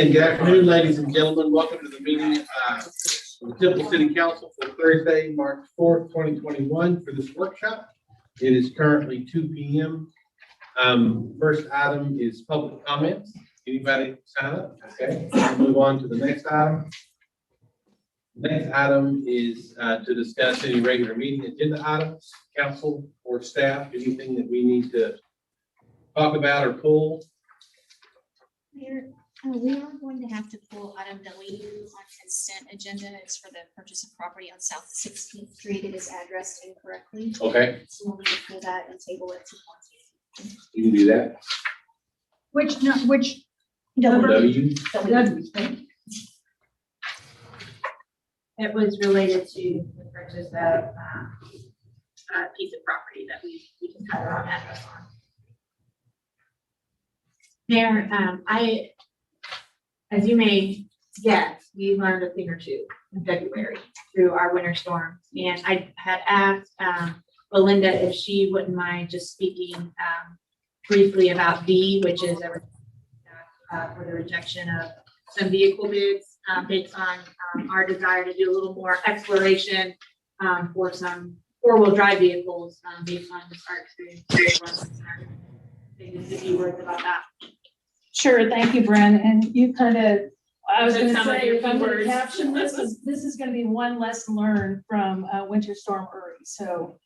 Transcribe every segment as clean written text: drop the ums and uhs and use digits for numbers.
And good afternoon, ladies and gentlemen. Welcome to the meeting of the Temple City Council for Thursday, March 4th, 2021 for this workshop. It is currently 2 p.m. First item is public comments. Anybody sign up? Okay, we'll move on to the next item. Next item is to discuss any regular meeting agenda items, council or staff, anything that we need to talk about or pull. We are going to have to pull item W on consent agenda. It's for the purchase of property on South 16th Street. It is addressed incorrectly. Okay, So we'll need to pull that and table it to one. you can do that. Which W. It was related to the purchase of a piece of property that we just had our own address on. There, as you may guess, we learned a thing or two in February through our winter storm. And I had asked Belinda if she wouldn't mind just speaking briefly about D, which is for the rejection of some vehicle bids based on our desire to do a little more exploration for some four-wheel drive vehicles based on just our experience. Maybe a few words about that. Sure, thank you, Bren. And you kind of, I was going to Some of say, your if I'm going to keywords. caption this is going to be one lesson learned from Winter Storm Uri. So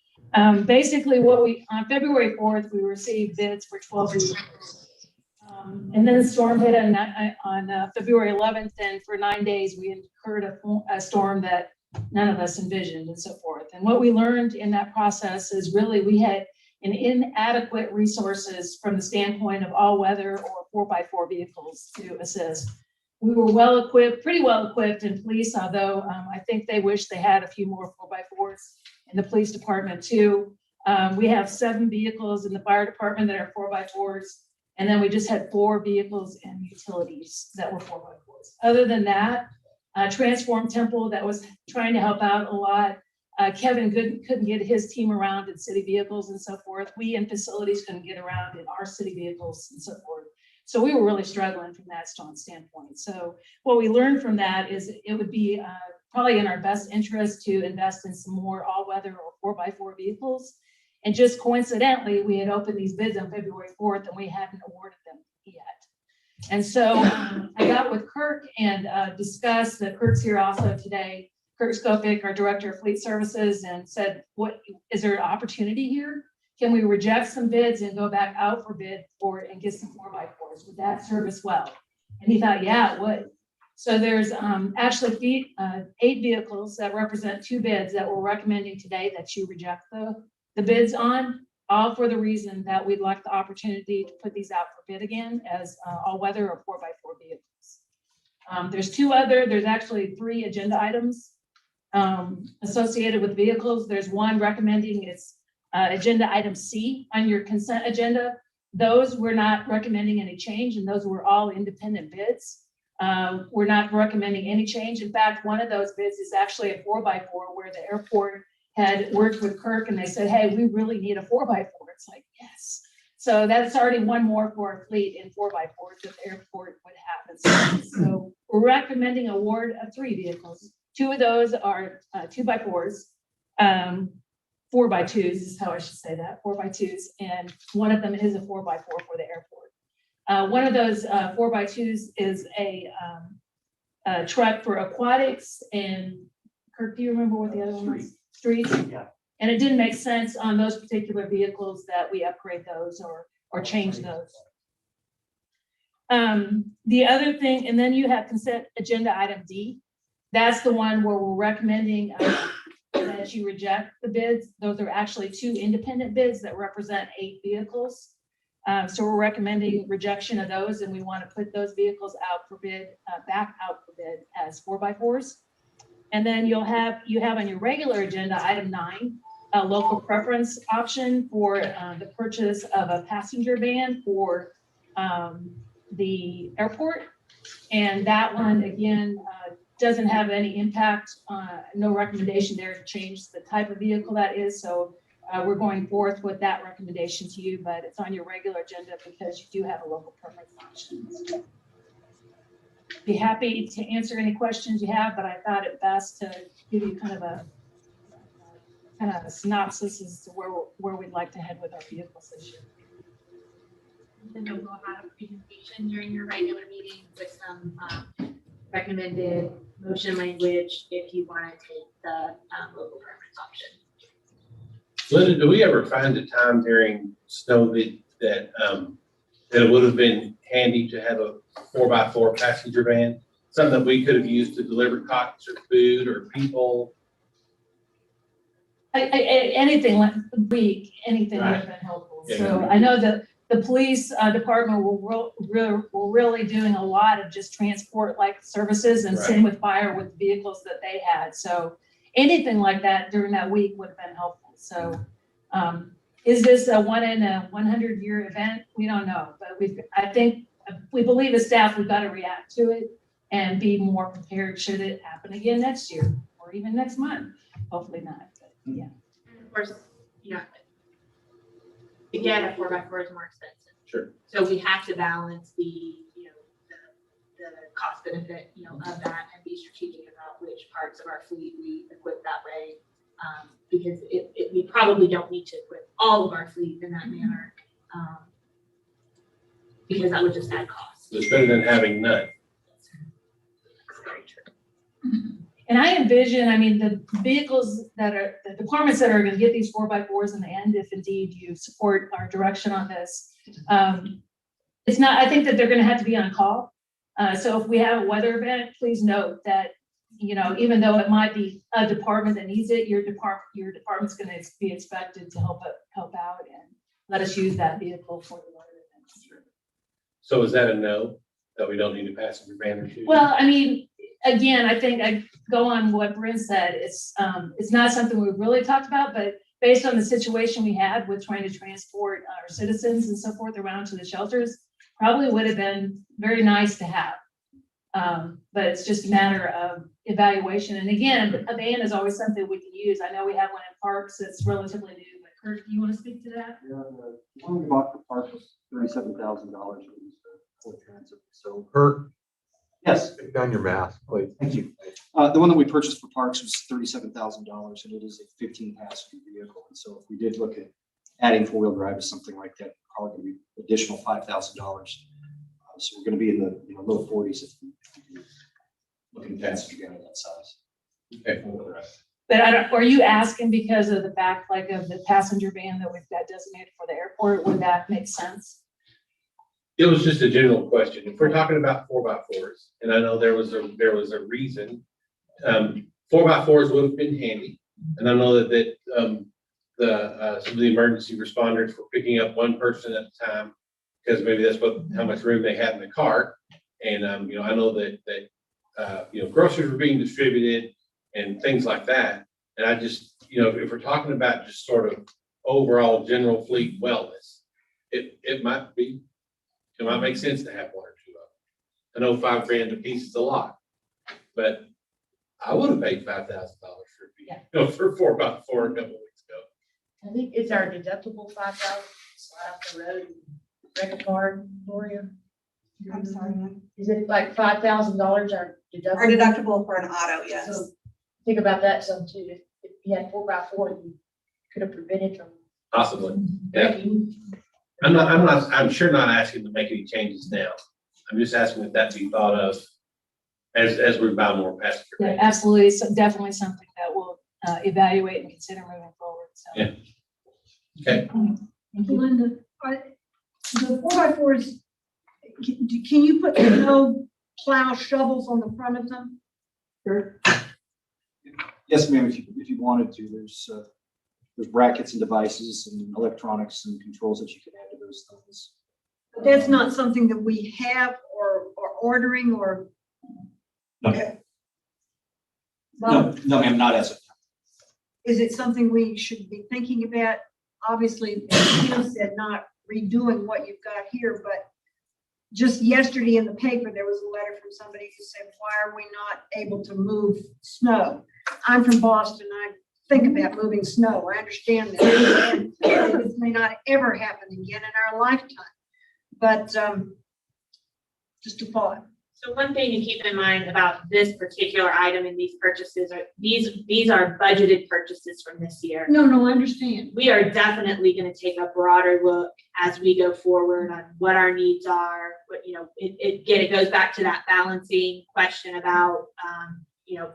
basically what on February 4th, we received bids for 12 vehicles. And then the storm hit on February 11th, and for 9 days, we incurred a storm that none of us envisioned and so forth. And what we learned in that process is really we had an inadequate resources from the standpoint of all weather or 4x4 vehicles to assist. We were well equipped, pretty well equipped in police, although I think they wish they had a few more 4x4s in the police department too. We have 7 vehicles in the fire department that are 4x4s. And then we just had 4 vehicles in utilities that were 4x4s. Other than that, Transform Temple that was trying to help out a lot. Kevin couldn't get his team around in city vehicles and so forth. We in facilities couldn't get around in our city vehicles and so forth. So we were really struggling from that standpoint. So what we learned from that is it would be probably in our best interest to invest in some more all-weather or 4x4 vehicles. And just coincidentally, we had opened these bids on February 4th and we hadn't awarded them yet. And so I got with Kirk and discussed that Kirk's here also today. Kirk Skopik, our Director of Fleet Services, and said, "What is there an opportunity here? Can we reject some bids and go back out for bid for it and get some 4x4s? Would that serve us well?" And he thought, yeah, it would. So there's actually 8 vehicles that represent 2 bids that we're recommending today that you reject the bids on, all for the reason that we'd like the opportunity to put these out for bid again as all-weather or 4x4 vehicles. There's actually 3 agenda items associated with vehicles. There's one recommending it's agenda item C on your consent agenda. Those we're not recommending any change, and those were all independent bids. We're not recommending any change. In fact, one of those bids is actually a 4x4 where the airport had worked with Kirk and they said, "Hey, we really need a 4x4. It's like, yes. So that's already one more for our fleet in 4x4s that the airport would have. So we're recommending award of 3 vehicles. 2 of those are 2x4s, 4x2s is how I should say that, 4x2s, and one of them is a 4x4 for the airport. One of those 4x2s is a truck for aquatics, and Kirk, do you remember what the other one was? Streets. Yeah. And it didn't make sense on those particular vehicles that we upgrade those or change those. The other thing, and then you have consent agenda item D. That's the one where we're recommending that you reject the bids. Those are actually 2 independent bids that represent 8 vehicles. So we're recommending rejection of those, and we want to put those vehicles out for bid, back out for bid as 4x4s. And then you have on your regular agenda item 9, a local preference option for the purchase of a passenger van for the airport. And that one, again, doesn't have any impact, no recommendation there to change the type of vehicle that is. So we're going forth with that recommendation to you, but it's on your regular agenda because you do have a local preference option. be happy to answer any questions you have, but I thought it best to give you kind of a synopsis as to where we'd like to head with our vehicles this year. Then we'll have a presentation during your regular meeting with some recommended motion language if you want to take the local preference option. Linda, do we ever find a time during snow that it would have been handy to have a 4x4 passenger van? Something that we could have used to deliver cots or food or people? Anything like anything would have been helpful. Yeah. So I know that the police department were really doing a lot of just transport like services, and same with fire with the vehicles that they had. So anything like that during that week would have been helpful. So is this a 1 in a 100-year event? We don't know, but we believe as staff, we've got to react to it and be more prepared should it happen again next year or even next month. Hopefully not, but yeah. And of course, you know, to get a 4x4 is more expensive. Sure. So we have to balance the cost benefit, of that, and be strategic about which parts of our fleet we equip that way. Because we probably don't need to equip all of our fleet in that manner, because that would just add cost. It's better than having none. Very true. And I envision, the vehicles the departments that are going to get these 4x4s in the end, if indeed you support our direction on this, I think that they're going to have to be on call. So if we have a weather event, please note that, even though it might be a department that needs it, your department's going to be expected to help out and let us use that vehicle for the weather events. So is that a no, that we don't need a passenger van or two? Well, again, I think I go on what Bryn said. It's not something we've really talked about, but based on the situation we had with trying to transport our citizens and so forth around to the shelters, probably would have been very nice to have. But it's just a matter of evaluation. And again, a van is always something we can use. I know we have one in parks that's relatively new, but Kurt, do you want to speak to that? Yeah, the one we bought for park was $37,000 for transit. So, yes, Take down your mask, please. thank you. The one that we purchased for parks was $37,000, and it is a 15-passenger vehicle. And so, if we did look at adding four-wheel drive to something like that, probably going to be additional $5,000. So we're going to be in the low 40s if we do looking at passenger van of that size. Okay. But are you asking because of the fact of the passenger van that we've got designated for the airport? Would that make sense? It was just a general question. If we're talking about 4x4s, and I know there was a reason, 4x4s would have been handy. And I know that some of the emergency responders were picking up one person at a time, because maybe that's how much room they had in the car. And, I know that groceries were being distributed and things like that. And I just, if we're talking about just sort of overall general fleet wellness, it might make sense to have one or two of them. I know $5,000 a piece is a lot, but I would have paid $5,000 for a 4x4 a couple of weeks ago. I think it's our deductible 5,000, slide off the road and wreck a car for you. I'm sorry, ma'am. Is it like $5,000 our deductible? Our deductible for an auto, yes. So think about that some too. If you had 4x4, you could have prevented from. Possibly, yeah. I'm sure not asking to make any changes now. I'm just asking that be thought of as we buy more passenger Yeah, vans. absolutely. So definitely something that we'll evaluate and consider moving forward. So. Yeah. Okay. Thank you. Linda, the 4x4s, can you put snow plow shovels on the front of them? Sure. Yes, ma'am, if you wanted to, there's brackets and devices and electronics and controls that you can add to those things. But that's not something that we have or ordering or. No. Okay. No, ma'am, not as of now. Is it something we should be thinking about? Obviously, as you said, not redoing what you've got here, but just yesterday in the paper, there was a letter from somebody who said, why are we not able to move snow? I'm from Boston. I think about moving snow. I understand that. And this may not ever happen again in our lifetime. But just a thought. So one thing to keep in mind about this particular item and these purchases are, these are budgeted purchases from this year. No, I understand. We are definitely gonna take a broader look as we go forward on what our needs are, but, it goes back to that balancing question about,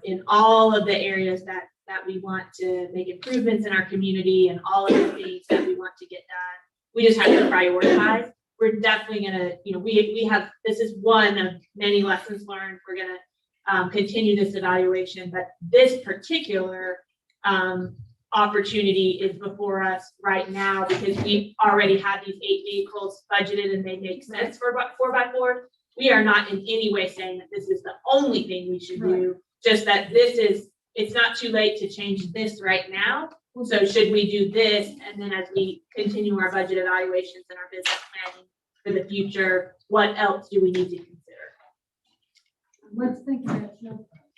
in all of the areas that we want to make improvements in our community and all of the things that we want to get done. We just have to prioritize. We're definitely gonna, we have, this is one of many lessons learned. We're gonna continue this evaluation, but this particular opportunity is before us right now because we already have these 8 vehicles budgeted and they make sense for 4x4. We are not in any way saying that this is the only thing we should do, just that it's not too late to change this right now. So should we do this? And then as we continue our budget evaluations and our business planning for the future, what else do we need to consider? Let's think about snow plows.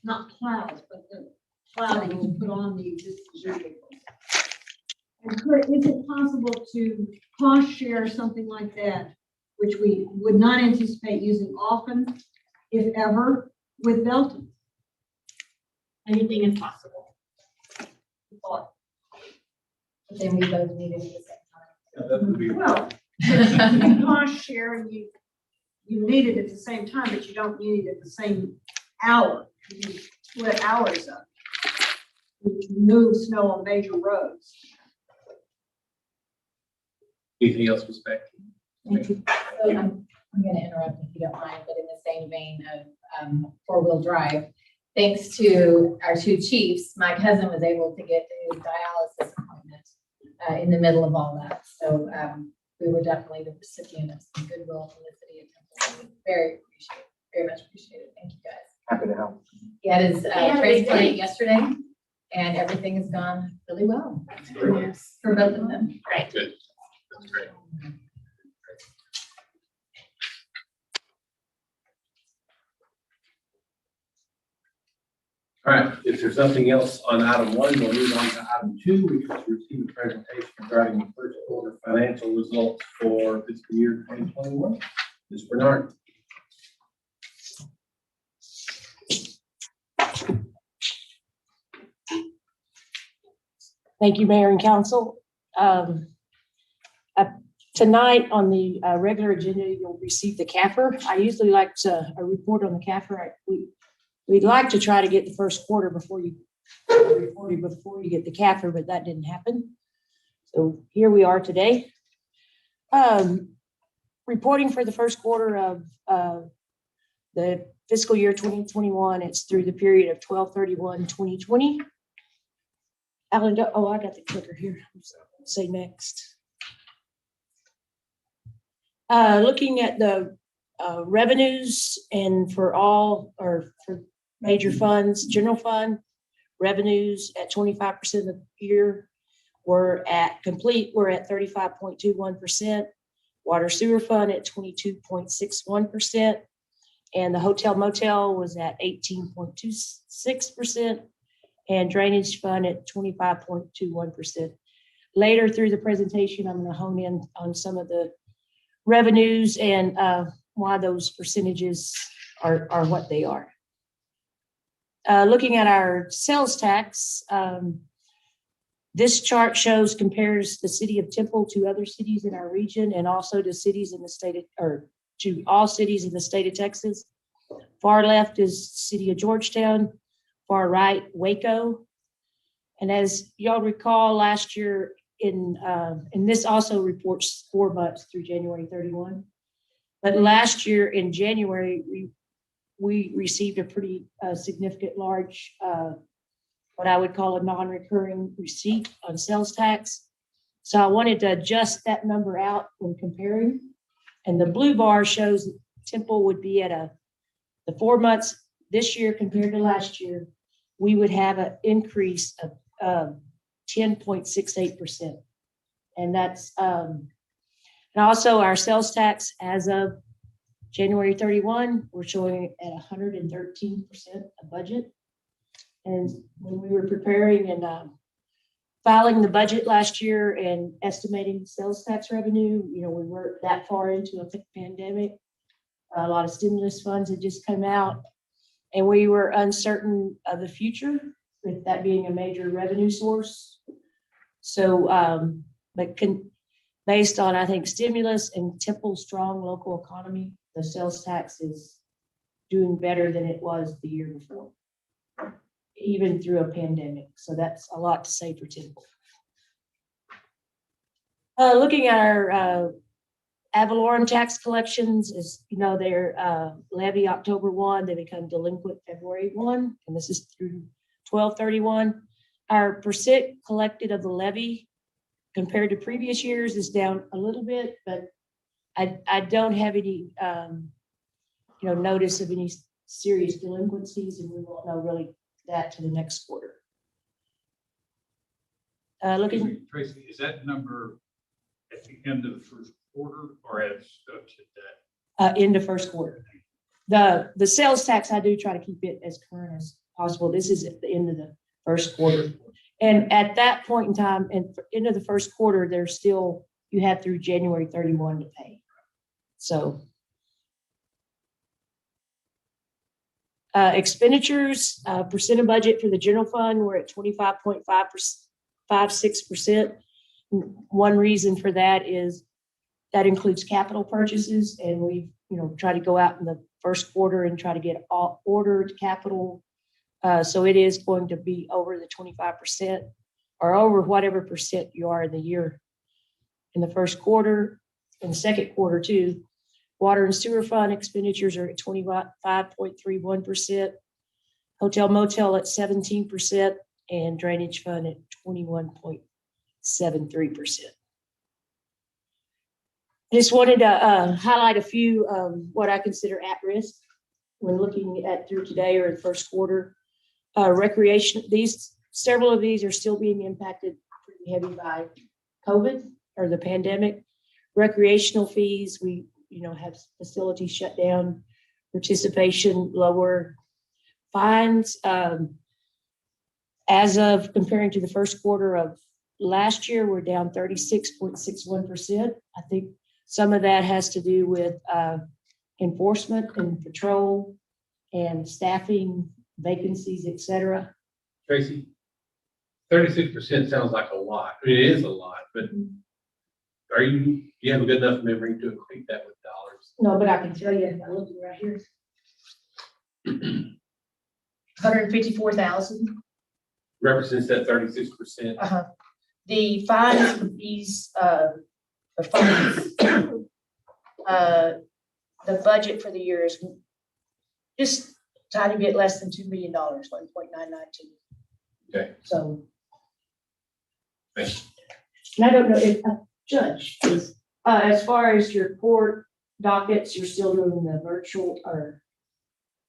Not plows, but the plowing you put on the existing vehicles. And is it possible to cost share something like that, which we would not anticipate using often, if ever, with Belton? Anything is possible. But then we both need it at the same time. Yeah, that would be. Well, you cost share and you need it at the same time, but you don't need it at the same hour. You split hours up. You move snow on major roads. Anything else, Ms. Beck? So I'm going to interrupt if you don't mind, but in the same vein of four-wheel drive, thanks to our two chiefs, my cousin was able to get a dialysis appointment in the middle of all that. So we were definitely the recipient of some goodwill from the city of Temple. Very much appreciated. Thank you guys. Happy to help. Yeah, it is transplanted yesterday, and everything has gone really well. Yes, for both of them. Right. Good. That's great. All right, if there's nothing else on item 1, we'll move on to item 2, which is to receive a presentation regarding the first quarter financial results for fiscal year 2021. Ms. Bernard. Thank you, Mayor and Council. Tonight on the regular agenda, you'll receive the Kaffir. I usually like to report on the Kaffir. We'd like to try to get the first quarter before you get the Kaffir, but that didn't happen. So here we are today. Reporting for the first quarter of the fiscal year 2021. It's through the period of 12/31/2020. Alan, oh, I got the clicker here. Say next. Looking at the revenues and for major funds, general fund revenues at 25% of the year. We're at 35.21%. Water sewer fund at 22.61%. And the hotel motel was at 18.26%. And drainage fund at 25.21%. Later through the presentation, I'm going to hone in on some of the revenues and why those percentages are what they are. Looking at our sales tax, this chart compares the city of Temple to other cities in our region and also to cities in the state to all cities in the state of Texas. Far left is city of Georgetown, far right, Waco. And as y'all recall, last year and this also reports 4 months through January 31. But last year in January, we received a pretty significant large, what I would call a non-recurring receipt on sales tax. So I wanted to adjust that number out when comparing. And the blue bar shows that Temple would be at the 4 months this year compared to last year, we would have an increase of 10.68%. And that's, and also our sales tax as of January 31, we're showing at 113% of budget. And when we were preparing and filing the budget last year and estimating sales tax revenue, we weren't that far into a pandemic. A lot of stimulus funds had just come out, and we were uncertain of the future, with that being a major revenue source. So, based on, I think, stimulus and Temple's strong local economy, the sales tax is doing better than it was the year before, even through a pandemic. So that's a lot to say for Temple. Looking at our ad valorem tax collections, is, you know, they're levy October 1, they become delinquent February 1, and this is through 12/31. Our percent collected of the levy compared to previous years is down a little bit, but I don't have any, notice of any serious delinquencies, and we won't know really that to the next quarter. Looking, Tracy, is that number at the end of the first quarter or as of today? in the first quarter. The sales tax, I do try to keep it as current as possible. This is at the end of the first quarter. And at that point in time, and end of the first quarter, there's still, you had through January 31 to pay. So expenditures, percent of budget for the general fund, we're at 25.56%. One reason for that is that includes capital purchases, and we, try to go out in the first quarter and try to get all ordered capital. So it is going to be over the 25% or over whatever percent you are in the year. In the first quarter, in the second quarter too, water and sewer fund expenditures are at 25.31%, hotel motel at 17%, and drainage fund at 21.73%. Just wanted to highlight a few what I consider at risk when looking at through today or the first quarter. Recreation, several of these are still being impacted pretty heavy by COVID or the pandemic. Recreational fees, we have facilities shut down, participation lower, fines. As of comparing to the first quarter of last year, we're down 36.61%. I think some of that has to do with enforcement and patrol and staffing, vacancies, et cetera. Tracy, 36% sounds like a lot. I mean, it is a lot, but do you have a good enough memory to equate that with dollars? No, but I can tell you, I'm looking right here. 154,000. Represents that 36%. The fines for these, the fines, the budget for the year is just tiny bit less than $2 million, 1.992. Okay. So. Thanks. And I don't know if Judge is, as far as your court dockets, you're still doing the virtual or.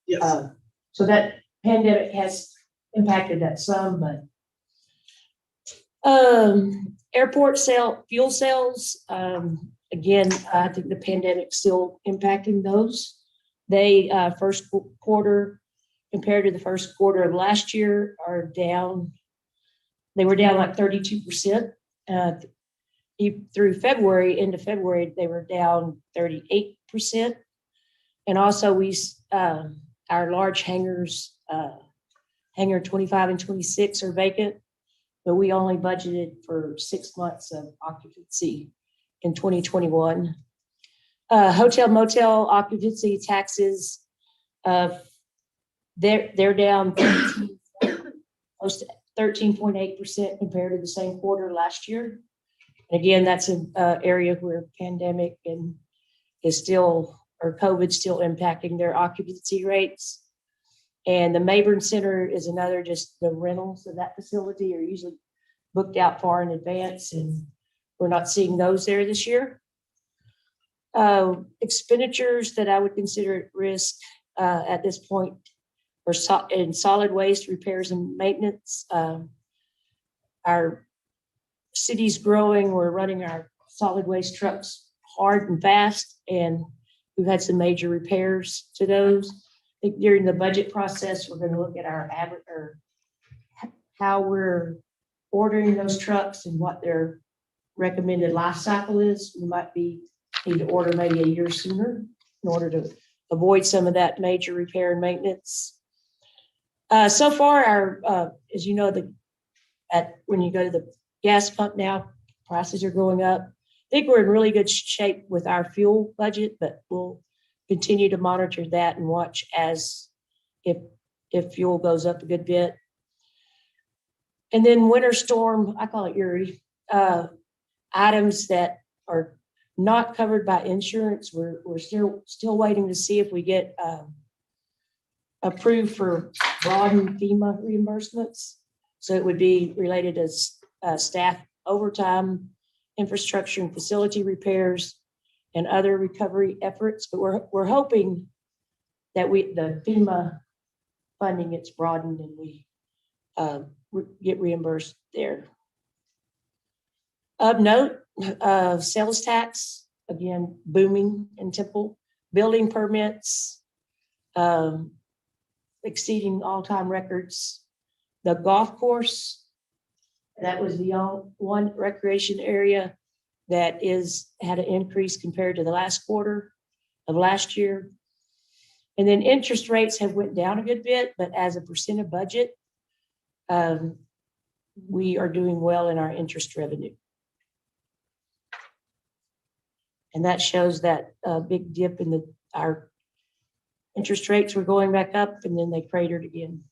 Yes. So that pandemic has impacted that some, but. Airport fuel sales, again, I think the pandemic's still impacting those. They, first quarter compared to the first quarter of last year are down. They were down like 32%. Through February, into February, they were down 38%. And also our large hangars, hangar 25 and 26 are vacant, but we only budgeted for 6 months of occupancy in 2021. Hotel motel occupancy taxes, they're down close to 13.8% compared to the same quarter last year. And again, that's an area where pandemic and is still, or COVID still impacting their occupancy rates. And the Mayburn Center is another, just the rentals of that facility are usually booked out far in advance, and we're not seeing those there this year. Expenditures that I would consider at risk at this point are in solid waste repairs and maintenance. Our city's growing. We're running our solid waste trucks hard and fast, and we've had some major repairs to those. I think during the budget process, we're going to look at our average or how we're ordering those trucks and what their recommended life cycle is. We might need to order maybe a year sooner in order to avoid some of that major repair and maintenance. So far, as you know, when you go to the gas pump now, prices are going up. I think we're in really good shape with our fuel budget, but we'll continue to monitor that and watch as if fuel goes up a good bit. And then winter storm, I call it Uri, items that are not covered by insurance. We're still waiting to see if we get approved for broadened FEMA reimbursements. So it would be related to staff overtime, infrastructure and facility repairs, and other recovery efforts. But we're hoping that the FEMA funding gets broadened and we get reimbursed there. Of note, sales tax, again, booming in Temple. Building permits, exceeding all-time records. The golf course, that was the one recreation area that had an increase compared to the last quarter of last year. And then interest rates have went down a good bit, but as a percent of budget, we are doing well in our interest revenue. And that shows that big dip in our interest rates were going back up and then they cratered again.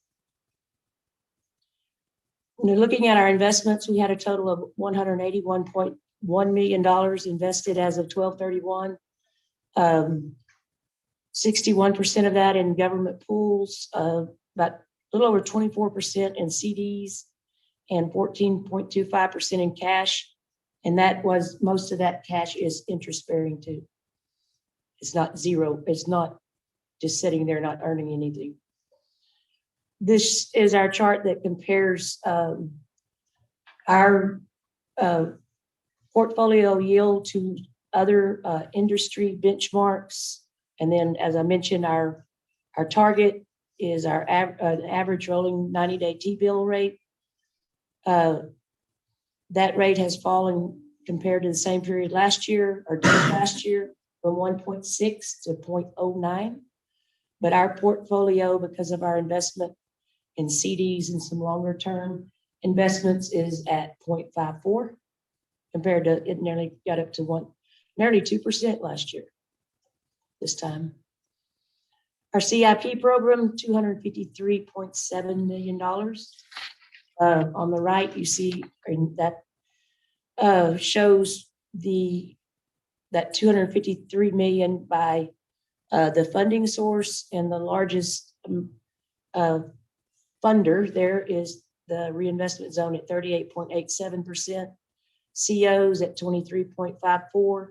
When looking at our investments, we had a total of $181.1 million invested as of 12/31. 61% of that in government pools, about a little over 24% in CDs, and 14.25% in cash. And most of that cash is interest bearing too. It's not zero. It's not just sitting there not earning anything. This is our chart that compares our portfolio yield to other industry benchmarks. And then, as I mentioned, our target is our average rolling 90-day T-bill rate. That rate has fallen compared to the same period last year from 1.6 to 0.09. But our portfolio, because of our investment in CDs and some longer term investments, is at 0.54 compared to it nearly got up to nearly 2% last year this time. Our CIP program, $253.7 million. On the right, you see that shows that $253 million by the funding source, and the largest funder there is the reinvestment zone at 38.87%, COs at 23.54%,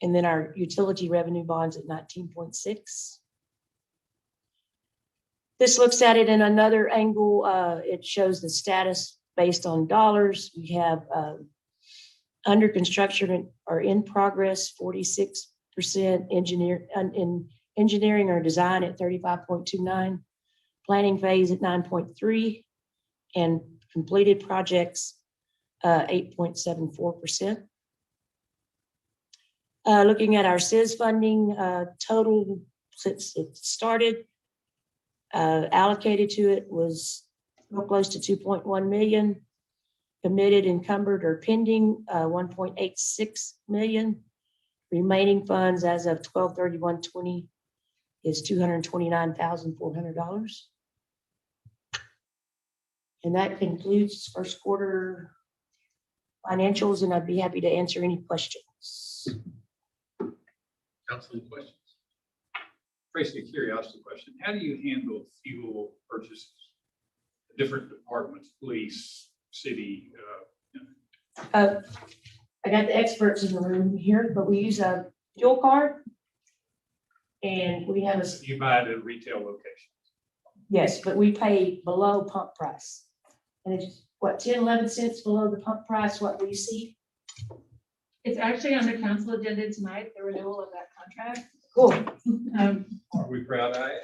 and then our utility revenue bonds at 19.6%. This looks at it in another angle. It shows the status based on dollars. We have under construction or in progress 46%, engineering or design at 35.29%, planning phase at 9.3%, and completed projects 8.74%. Looking at our CIS funding, total since it started, allocated to it was close to 2.1 million, committed, encumbered, or pending 1.86 million. Remaining funds as of 12/31/20 is $229,400. And that concludes first quarter financials, and I'd be happy to answer any questions. Council, any questions? Tracy, a curiosity question. How do you handle fuel purchases? Different departments, police, city. I got the experts in the room here, but we use a fuel card, and we have You buy it at retail locations. yes, but we pay below pump price. And it's what, 10, 11 cents below the pump price, what we see? It's actually on the council agenda tonight, the renewal of that contract. Cool. Are we proud of it?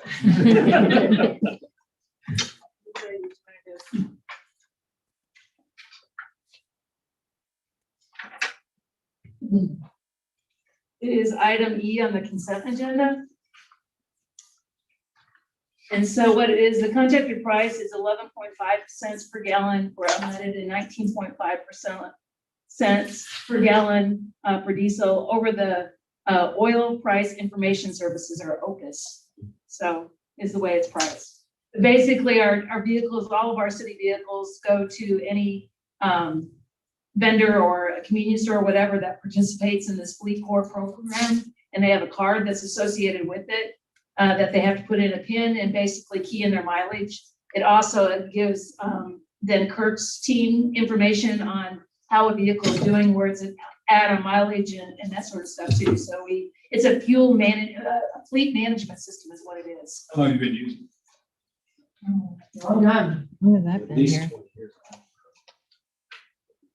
It is item E on the consent agenda. And so what it is, the contracted price is 11.5 cents per gallon for unleaded and 19.5 cents per gallon for diesel over the oil price information services, or OPIS. So is the way it's priced. Basically, our vehicles, all of our city vehicles go to any vendor or a convenience store or whatever that participates in this Fleet Core program, and they have a card that's associated with it that they have to put in a PIN and basically key in their mileage. It also gives then Kirk's team information on how a vehicle is doing, where it's at on mileage and that sort of stuff too. So it's a fleet management system is what it is. How long have you been using? Well done. When have I At been least here? 20 years.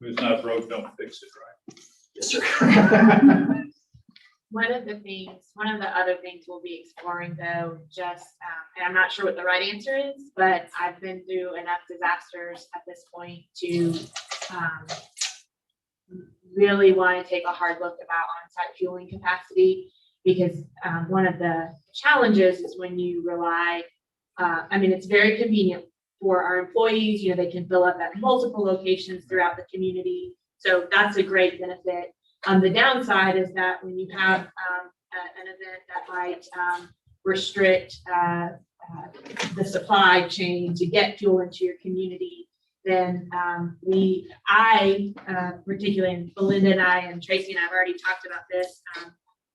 If it's not broke, don't fix it, right? Yes, sir. One of the other things we'll be exploring though, just, and I'm not sure what the right answer is, but I've been through enough disasters at this point to really want to take a hard look about on-site fueling capacity, because one of the challenges is when you rely, it's very convenient for our employees, they can fill up at multiple locations throughout the community. So that's a great benefit. The downside is that when you have an event that might restrict the supply chain to get fuel into your community, then particularly Belinda and I and Tracy and I have already talked about this.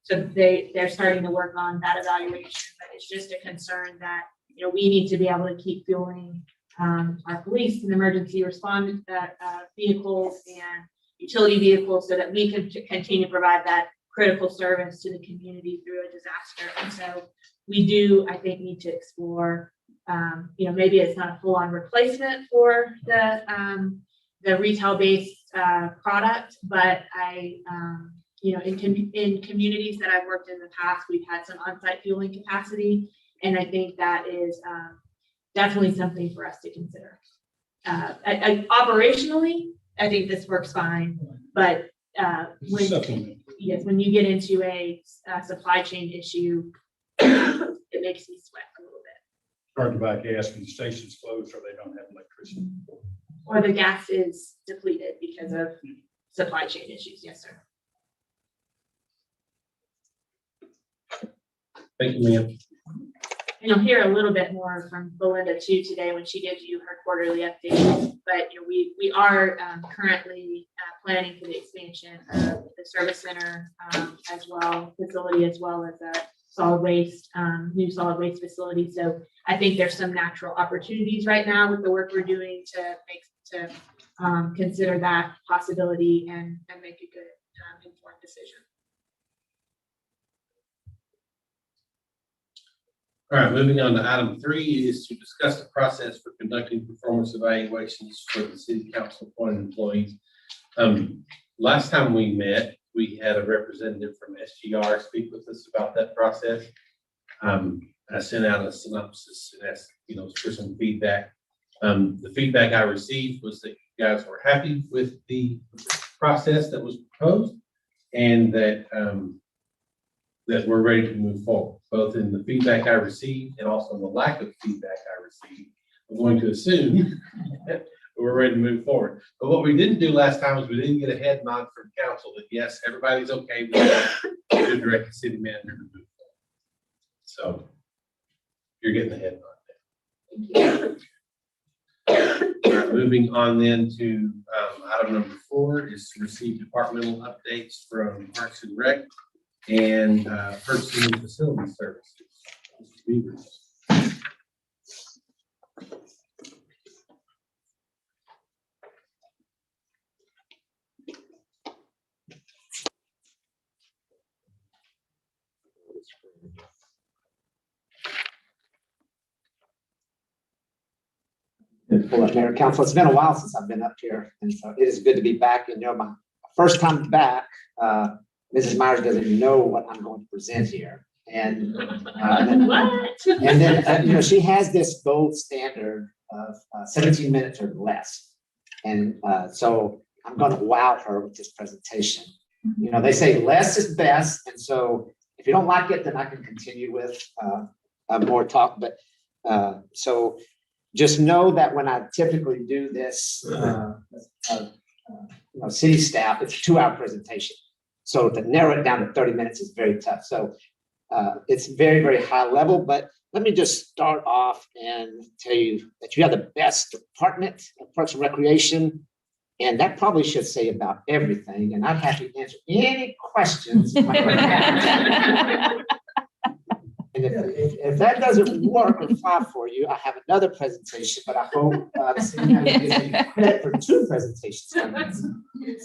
So they're starting to work on that evaluation, but it's just a concern that, we need to be able to keep fueling our police and emergency response vehicles and utility vehicles so that we can continue to provide that critical service to the community through a disaster. And so we do, I think, need to explore, maybe it's not a full-on replacement for the retail-based product, but in communities that I've worked in the past, we've had some on-site fueling capacity. And I think that is definitely something for us to consider. Operationally, I think this works fine, but when you get into a supply chain issue, it makes me sweat a little bit. Hard to buy gas when the station's closed or they don't have electricity. Or the gas is depleted because of supply chain issues. Yes, sir. Thank you, ma'am. And you'll hear a little bit more from Belinda too today when she gives you her quarterly update. But we are currently planning for the expansion of the service center facility, as well as a new solid waste facility. So I think there's some natural opportunities right now with the work we're doing to consider that possibility and make a good informed decision. All right, moving on to item 3 is to discuss the process for conducting performance evaluations for the city council appointed employees. Last time we met, we had a representative from SGR speak with us about that process. I sent out a synopsis and asked, for some feedback. The feedback I received was that you guys were happy with the process that was proposed, and that that we're ready to move forward, both in the feedback I received and also in the lack of feedback I received. I'm going to assume that we're ready to move forward. But what we didn't do last time is we didn't get a head nod from council that yes, everybody's okay with that, to direct the city manager to move forward. So you're getting the head nod there. All right, moving on then to item number 4 is to receive departmental updates from Parks and Rec and purchasing and facility services. Mr. Beavers. Pull up, Mayor, Council. It's been a while since I've been up here, and so it is good to be back. And my first time back, Mrs. Myers doesn't know what I'm going to present here, and then she has this gold standard of 17 minutes or less, and so I'm going to wow her with this presentation. They say less is best, and so if you don't like it, then I can continue with more talk. But So just know that when I typically do this, city staff, it's a 2-hour presentation. So to narrow it down to 30 minutes is very tough. So it's very, very high level, but let me just start off and tell you that you have the best department of Parks and Recreation. And that probably should say about everything. And I'd have to answer any questions. And if that doesn't work or fly for you, I have another presentation, but I hope the city manager gives me credit for 2 presentations.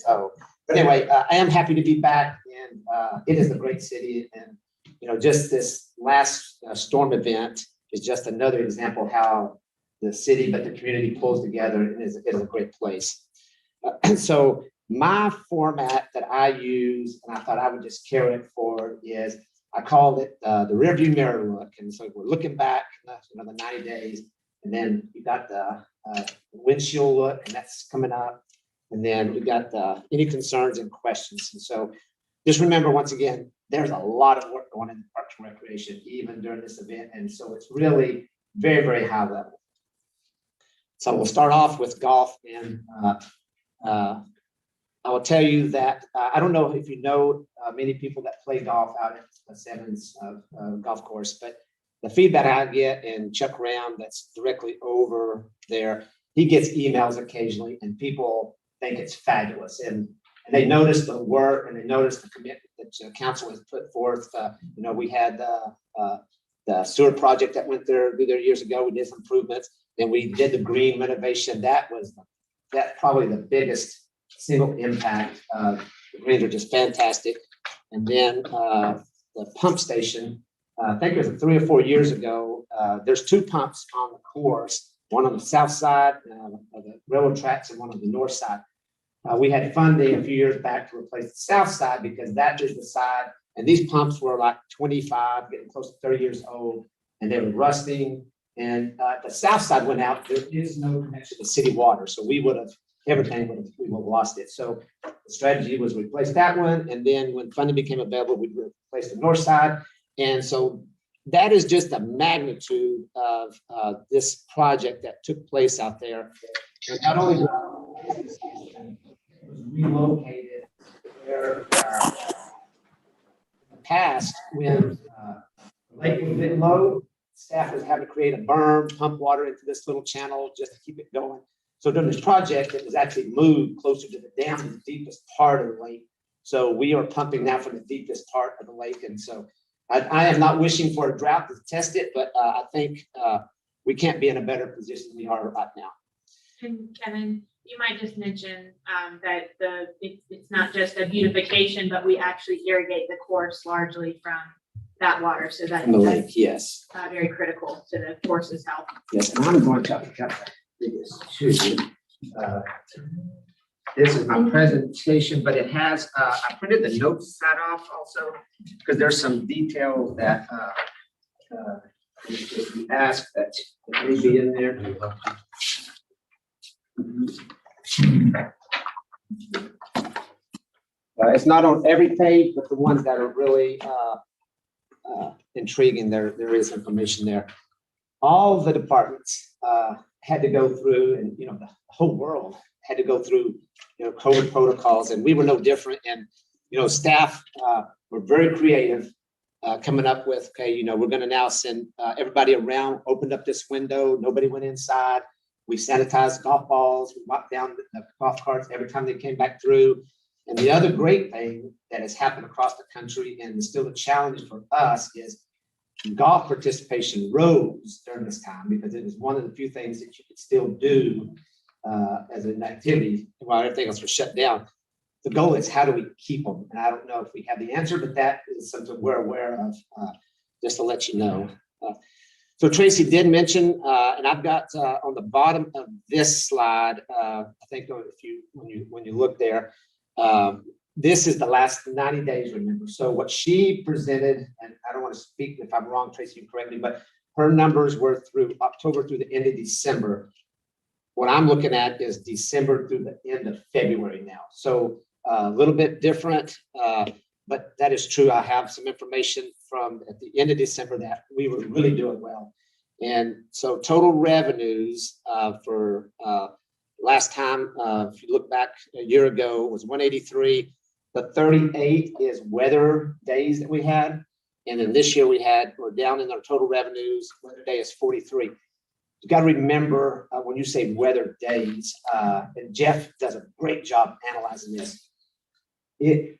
So, but anyway, I am happy to be back, and it is a great city. And just this last storm event is just another example of how the city, but the community pulls together, and is a great place. So my format that I use, and I thought I would just carry it forward, is I called it the rearview mirror look. And so we're looking back, the 90 days, and then you got the windshield look, and that's coming up. And then we got any concerns and questions. And so just remember, once again, there's a lot of work going into Parks and Recreation, even during this event. And so it's really very, very high level. So we'll start off with golf. And I will tell you that I don't know if you know many people that play golf out at the Sevens golf course, but the feedback I get, and Chuck Ram, that's directly over there, he gets emails occasionally, and people think it's fabulous. And they notice the work, and they notice the commitment that council has put forth. We had the sewer project that went there years ago. We did some improvements. Then we did the green renovation. That's probably the biggest single impact. The greens are just fantastic. And then the pump station, I think it was 3 or 4 years ago. There's 2 pumps on the course, one on the south side of the railroad tracks and one on the north side. We had funding a few years back to replace the south side, because that is the side, and these pumps were like 25, getting close to 30 years old, and they were rusting. And the south side went out. There is no connection to city water, so we would have lost it. So the strategy was replace that one, and then when funding became available, we replaced the north side. And so that is just the magnitude of this project that took place out there. And not only was relocated where in the past, when the lake was a bit low, staff was having to create a berm, pump water into this little channel just to keep it going. So during this project, it was actually moved closer to the dam, the deepest part of the lake. So we are pumping now from the deepest part of the lake. And so I am not wishing for a drought to test it, but I think we can't be in a better position than we are right now. And Kevin, you might just mention that it's not just a beautification, but we actually irrigate the course largely from that water. So that's Yes. Very critical to the course's health. Yes, and I'm going to this too. This is my presentation, but it has, I printed the notes side off also, because there's some details that if you ask that may be in there. It's not on every page, but the ones that are really intriguing, there is information there. All the departments had to go through, and the whole world had to go through COVID protocols, and we were no different. And staff were very creative, coming up with, okay, we're going to now send everybody around. Opened up this window, nobody went inside. We sanitized golf balls, we wiped down the golf carts every time they came back through. And the other great thing that has happened across the country, and is still a challenge for us, is golf participation rose during this time, because it is one of the few things that you could still do as an activity while everything else was shut down. The goal is, how do we keep them? And I don't know if we have the answer, but that is something we're aware of, just to let you know. So Tracy did mention, and I've got on the bottom of this slide, I think when you look there, this is the last 90 days, remember. So what she presented, and I don't want to speak if I'm wrong, Tracy, you correct me, but her numbers were through October through the end of December. What I'm looking at is December through the end of February now. So a little bit different, but that is true. I have some information from at the end of December that we were really doing well. And so total revenues for last time, if you look back a year ago, was 183. The 38 is weather days that we had. And then this year we're down in our total revenues. Weather day is 43. You got to remember when you say weather days, and Jeff does a great job analyzing this. And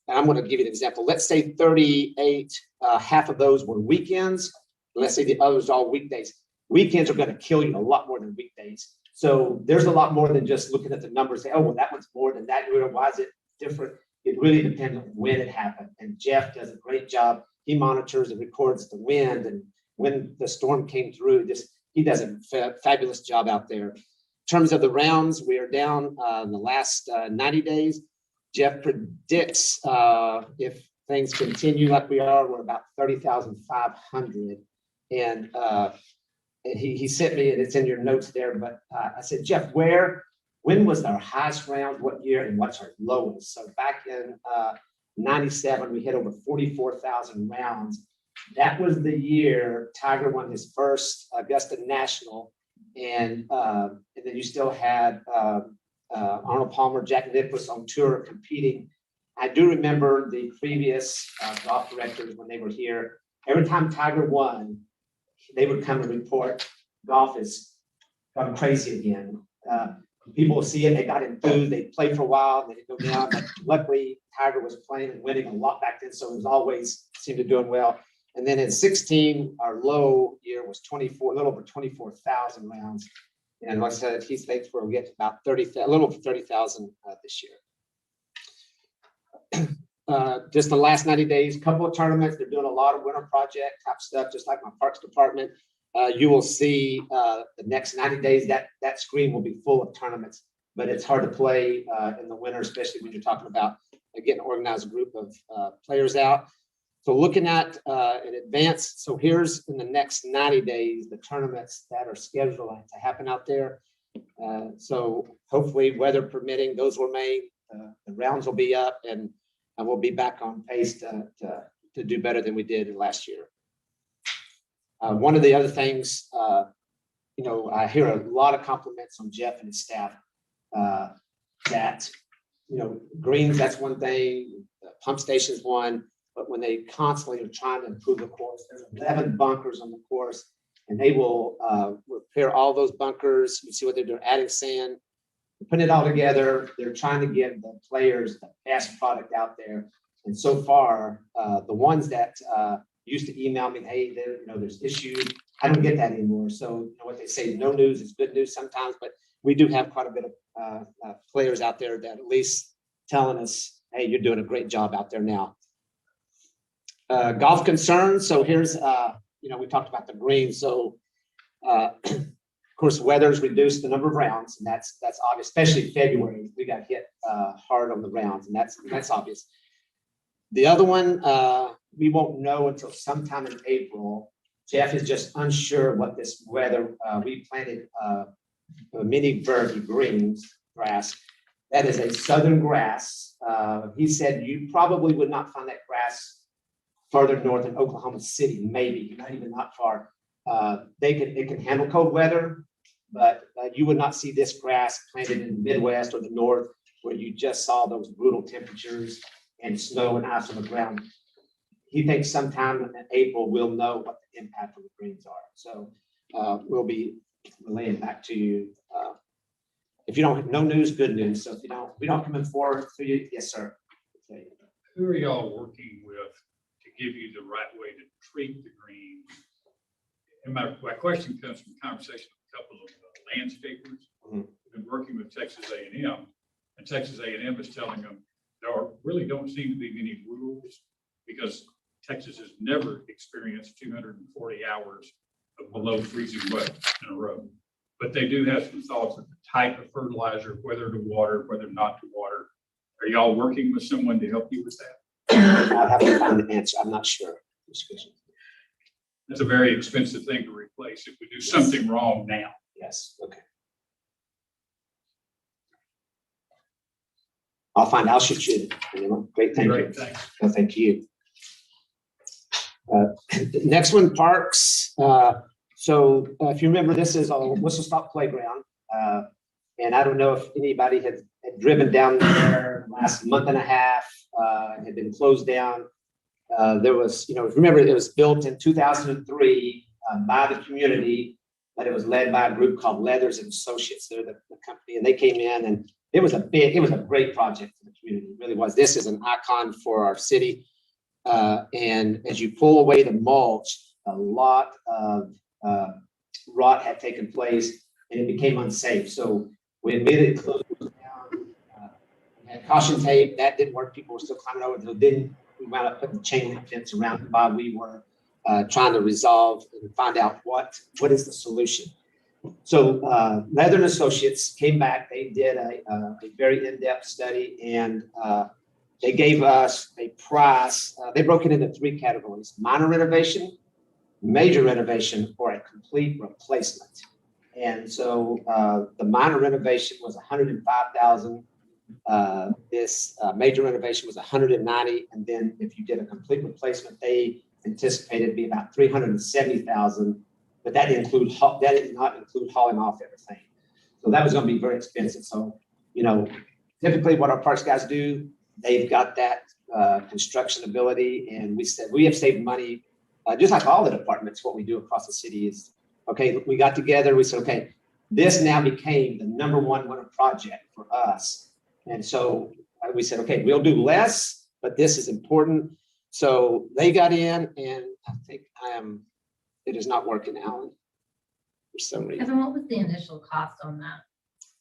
I'm going to give you an example. Let's say 38, half of those were weekends. Let's say the others are all weekdays. Weekends are going to kill you a lot more than weekdays. So there's a lot more than just looking at the numbers. Say, oh, well, that one's more than that. Why is it different? It really depends on when it happened. And Jeff does a great job. He monitors and records the wind and when the storm came through. He does a fabulous job out there. In terms of the rounds, we are down in the last 90 days. Jeff predicts if things continue like we are, we're about 30,500. And he sent me, and it's in your notes there, but I said, Jeff, when was our highest round, what year, and what's our lowest? So back in 97, we hit over 44,000 rounds. That was the year Tiger won his first Augusta National. And then you still had Arnold Palmer, Jack Nicklaus on tour competing. I do remember the previous golf directors when they were here. Every time Tiger won, they would come and report golf is gone crazy again. People will see it, they got enthused, they played for a while, and then it go down. But luckily, Tiger was playing and winning a lot back then, so it was always seemed to doing well. And then in 16, our low year was 24, a little over 24,000 rounds. And like I said, he thinks we'll get to about 30, a little over 30,000 this year. Just the last 90 days, a couple of tournaments. They're doing a lot of winter project type stuff, just like my parks department. You will see the next 90 days, that screen will be full of tournaments, but it's hard to play in the winter, especially when you're talking about getting an organized group of players out. So looking at in advance, so here's in the next 90 days, the tournaments that are scheduled to happen out there. So hopefully weather permitting, those will remain, the rounds will be up, and we'll be back on pace to do better than we did last year. One of the other things, I hear a lot of compliments on Jeff and his staff that, greens, that's one thing, the pump station's one, but when they constantly are trying to improve the course, there's 11 bunkers on the course, and they will repair all those bunkers. You see what they're doing, adding sand, putting it all together. They're trying to give the players the best product out there. And so far, the ones that used to email me, hey, there's issues, I don't get that anymore. So what they say, no news is good news sometimes, but we do have quite a bit of players out there that at least telling us, hey, you're doing a great job out there now. Golf concerns. So here's, we talked about the green. So of course, weather's reduced the number of rounds, and that's obvious, especially February. We got hit hard on the rounds, and that's obvious. The other one, we won't know until sometime in April. Jeff is just unsure what this weather. We planted mini verde greens grass. That is a southern grass. He said you probably would not find that grass further north in Oklahoma City, maybe, not even that far. It can handle cold weather, but you would not see this grass planted in the Midwest or the North, where you just saw those brutal temperatures and snow and ice on the ground. He thinks sometime in April we'll know what the impact of the greens are. So we'll be relaying back to you. If you don't have no news, good news. So if we don't come in forward to you, yes, sir. Okay. Who are y'all working with to give you the right way to treat the greens? And my question comes from conversation with a couple of landscapers who've been working with Texas A&M, and Texas A&M is telling them there really don't seem to be many rules because Texas has never experienced 240 hours of below freezing weather in a row. But they do have some thoughts of the type of fertilizer, whether to water, whether not to water. Are y'all working with someone to help you with that? I'll have to find the answer. I'm not sure. That's a very expensive thing to replace if we do something wrong now. Yes, okay. I'll shoot you. Great, thank you. Thanks. No, thank you. Next one, parks. So if you remember, this is a Whistlestop Playground. And I don't know if anybody had driven down there last month and a half, had been closed down. There was, remember, it was built in 2003 by the community, but it was led by a group called Leathers and Associates. They're the company, and they came in, and it was a great project for the community. It really was. This is an icon for our city. And as you pull away the mulch, a lot of rot had taken place, and it became unsafe. So we immediately closed it down. We had caution tape. That didn't work. People were still climbing over. So then we wound up putting chain link fence around it while we were trying to resolve and find out what is the solution. So Leather and Associates came back. They did a very in-depth study, and they gave us a price. They broke it into 3 categories: minor renovation, major renovation, or a complete replacement. And so the minor renovation was $105,000. This major renovation was $190,000. And then if you did a complete replacement, they anticipated it'd be about $370,000. But that did not include hauling off everything. So that was going to be very expensive. So, typically what our parks guys do, they've got that construction ability. And we said, we have saved money, just like all the departments. What we do across the city is, okay, we got together, we said, okay, this now became the #1 winter project for us. And so we said, okay, we'll do less, but this is important. So they got in, and I think it is not working, Alan, for some reason. Evan, what was the initial cost on that?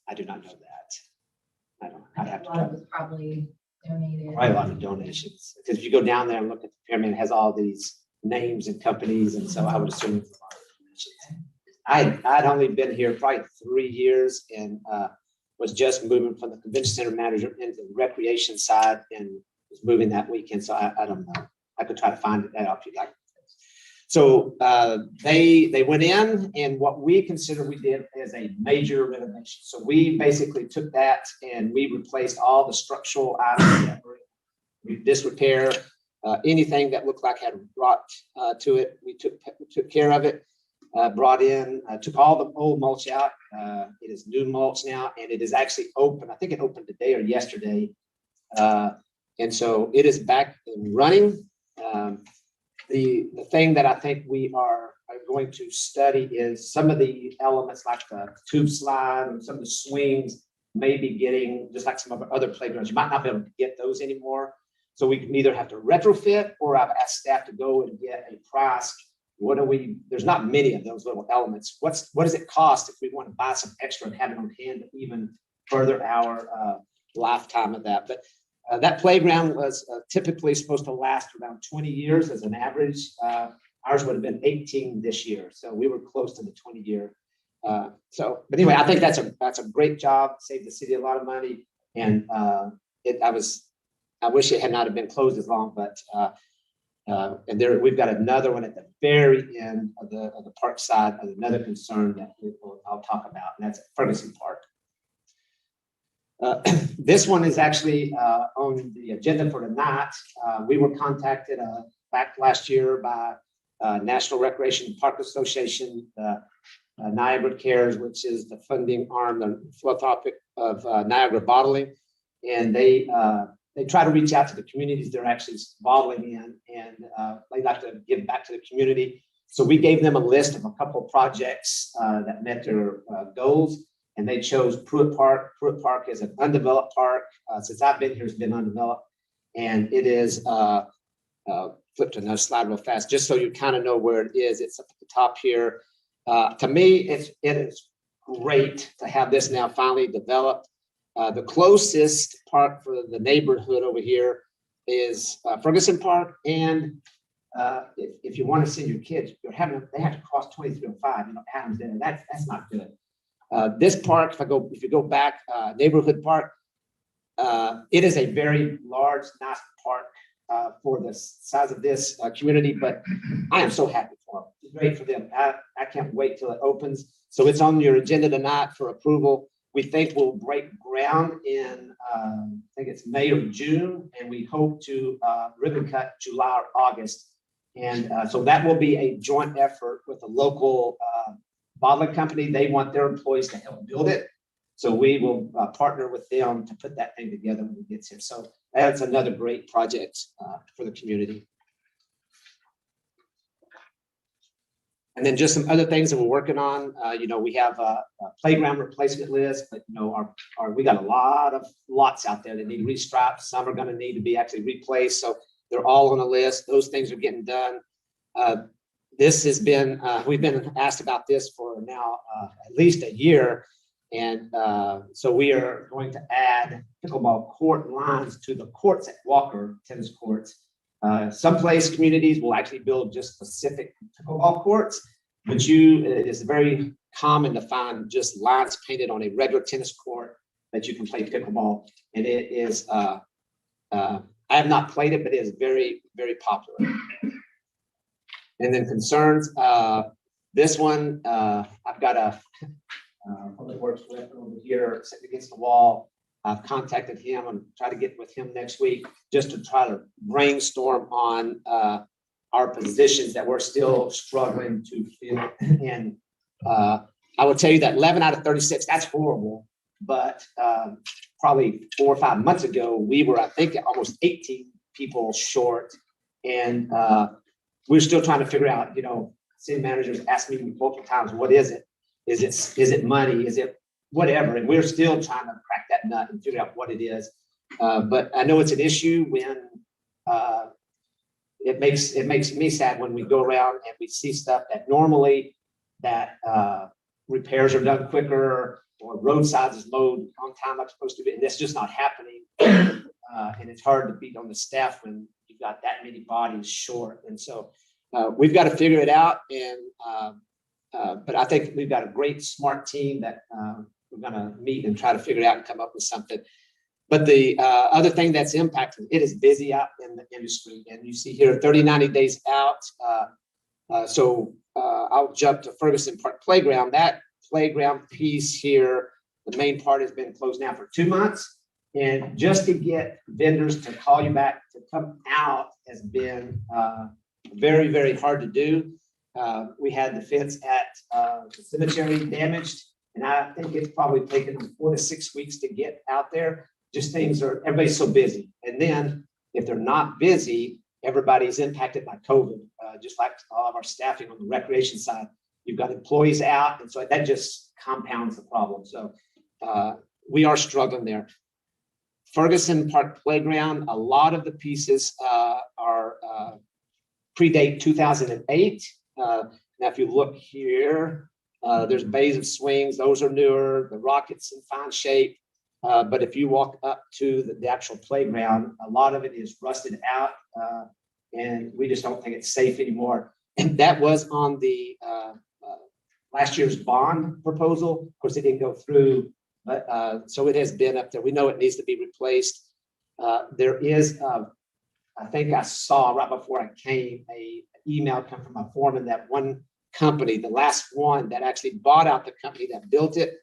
I do not know that. I'd have to. A lot of it was probably donated. Quite a lot of donations. Because if you go down there and look at the pyramid, it has all these names and companies, and so I would assume it's a lot of donations. I'd only been here probably 3 years, and was just moving from the convention center manager into the recreation side, and was moving that weekend. So I don't know. I could try to find that out if you'd like. So they went in, and what we consider we did as a major renovation. So we basically took that and we replaced all the structural items that were disrepair, anything that looked like had rot to it. We took care of it, brought in, took all the old mulch out. It is new mulch now, and it is actually open. I think it opened today or yesterday. And so it is back and running. The thing that I think we are going to study is some of the elements like the tube slide and some of the swings may be getting, just like some of our other playgrounds, you might not be able to get those anymore. So we can either have to retrofit, or I've asked staff to go and get a price. There's not many of those little elements. What does it cost if we want to buy some extra and have it on hand to even further our lifetime of that? But that playground was typically supposed to last around 20 years as an average. Ours would have been 18 this year. So we were close to the 20-year. But anyway, I think that's a great job, saved the city a lot of money. And I wish it had not have been closed as long, but and there we've got another one at the very end of the park side, another concern that I'll talk about, and that's at Ferguson Park. This one is actually on the agenda for tonight. We were contacted back last year by National Recreation Park Association, Niagara Cares, which is the funding arm, the philanthropic of Niagara Bottling, and they try to reach out to the communities they're actually bottling in, and they like to give back to the community. So we gave them a list of a couple of projects that met their goals. And they chose Pruitt Park. Pruitt Park is an undeveloped park. Since I've been here, it's been undeveloped. And it is, flip to another slide real fast, just so you kind of know where it is. It's up at the top here. To me, it is great to have this now finally developed. The closest park for the neighborhood over here is Ferguson Park. And if you want to send your kids, they have to cross 2305, Adams there. That's not good. This park, if you go back, neighborhood park, it is a very large, nice park for the size of this community, but I am so happy for them. It's great for them. I can't wait till it opens. So it's on your agenda tonight for approval. We think we'll break ground in, I think it's May or June, and we hope to ribbon cut July or August. And so that will be a joint effort with a local bottling company. They want their employees to help build it. So we will partner with them to put that thing together when it gets here. So that's another great project for the community. And then just some other things that we're working on. We have a playground replacement list, but we got a lot of lots out there that need restriped. Some are going to need to be actually replaced. So they're all on a list. Those things are getting done. This has been, we've been asked about this for now at least a year. And so we are going to add pickleball court lines to the courts at Walker tennis courts. Some place communities will actually build just specific pickleball courts, but it is very common to find just lines painted on a regular tennis court that you can play pickleball. And it is, I have not played it, but it is very, very popular. And then concerns, this one, I've got a public works rep over here sitting against the wall. I've contacted him and try to get with him next week just to try to brainstorm on our positions that we're still struggling to fill. And I would tell you that 11 out of 36, that's horrible. But probably 4 or 5 months ago, we were, I think, almost 18 people short. And we're still trying to figure out, city managers asked me multiple times, what is it? Is it money? Is it whatever? And we're still trying to crack that nut and figure out what it is. But I know it's an issue when it makes me sad when we go around and we see stuff that normally that repairs are done quicker or roadsides is mowed on time like supposed to be. And that's just not happening. And it's hard to beat on the staff when you've got that many bodies short. And so we've got to figure it out. And but I think we've got a great, smart team that we're going to meet and try to figure it out and come up with something. But the other thing that's impacting, it is busy out in the industry. And you see here 30, 90 days out. So I'll jump to Ferguson Park Playground. That playground piece here, the main part has been closed now for 2 months. And just to get vendors to call you back to come out has been very, very hard to do. We had the fence at the cemetery damaged, and I think it's probably taken them 4 to 6 weeks to get out there. Just everybody's so busy. And then if they're not busy, everybody's impacted by COVID, just like all of our staffing on the recreation side. You've got employees out, and so that just compounds the problem. So we are struggling there. Ferguson Park Playground, a lot of the pieces are predate 2008. Now, if you look here, there's bays of swings. Those are newer. The rocket's in fine shape. But if you walk up to the actual playground, a lot of it is rusted out, and we just don't think it's safe anymore. And that was on the last year's bond proposal. Of course, it didn't go through, but so it has been up there. We know it needs to be replaced. There is, I think I saw right before I came, an email come from my foreman that one company, the last one that actually bought out the company that built it,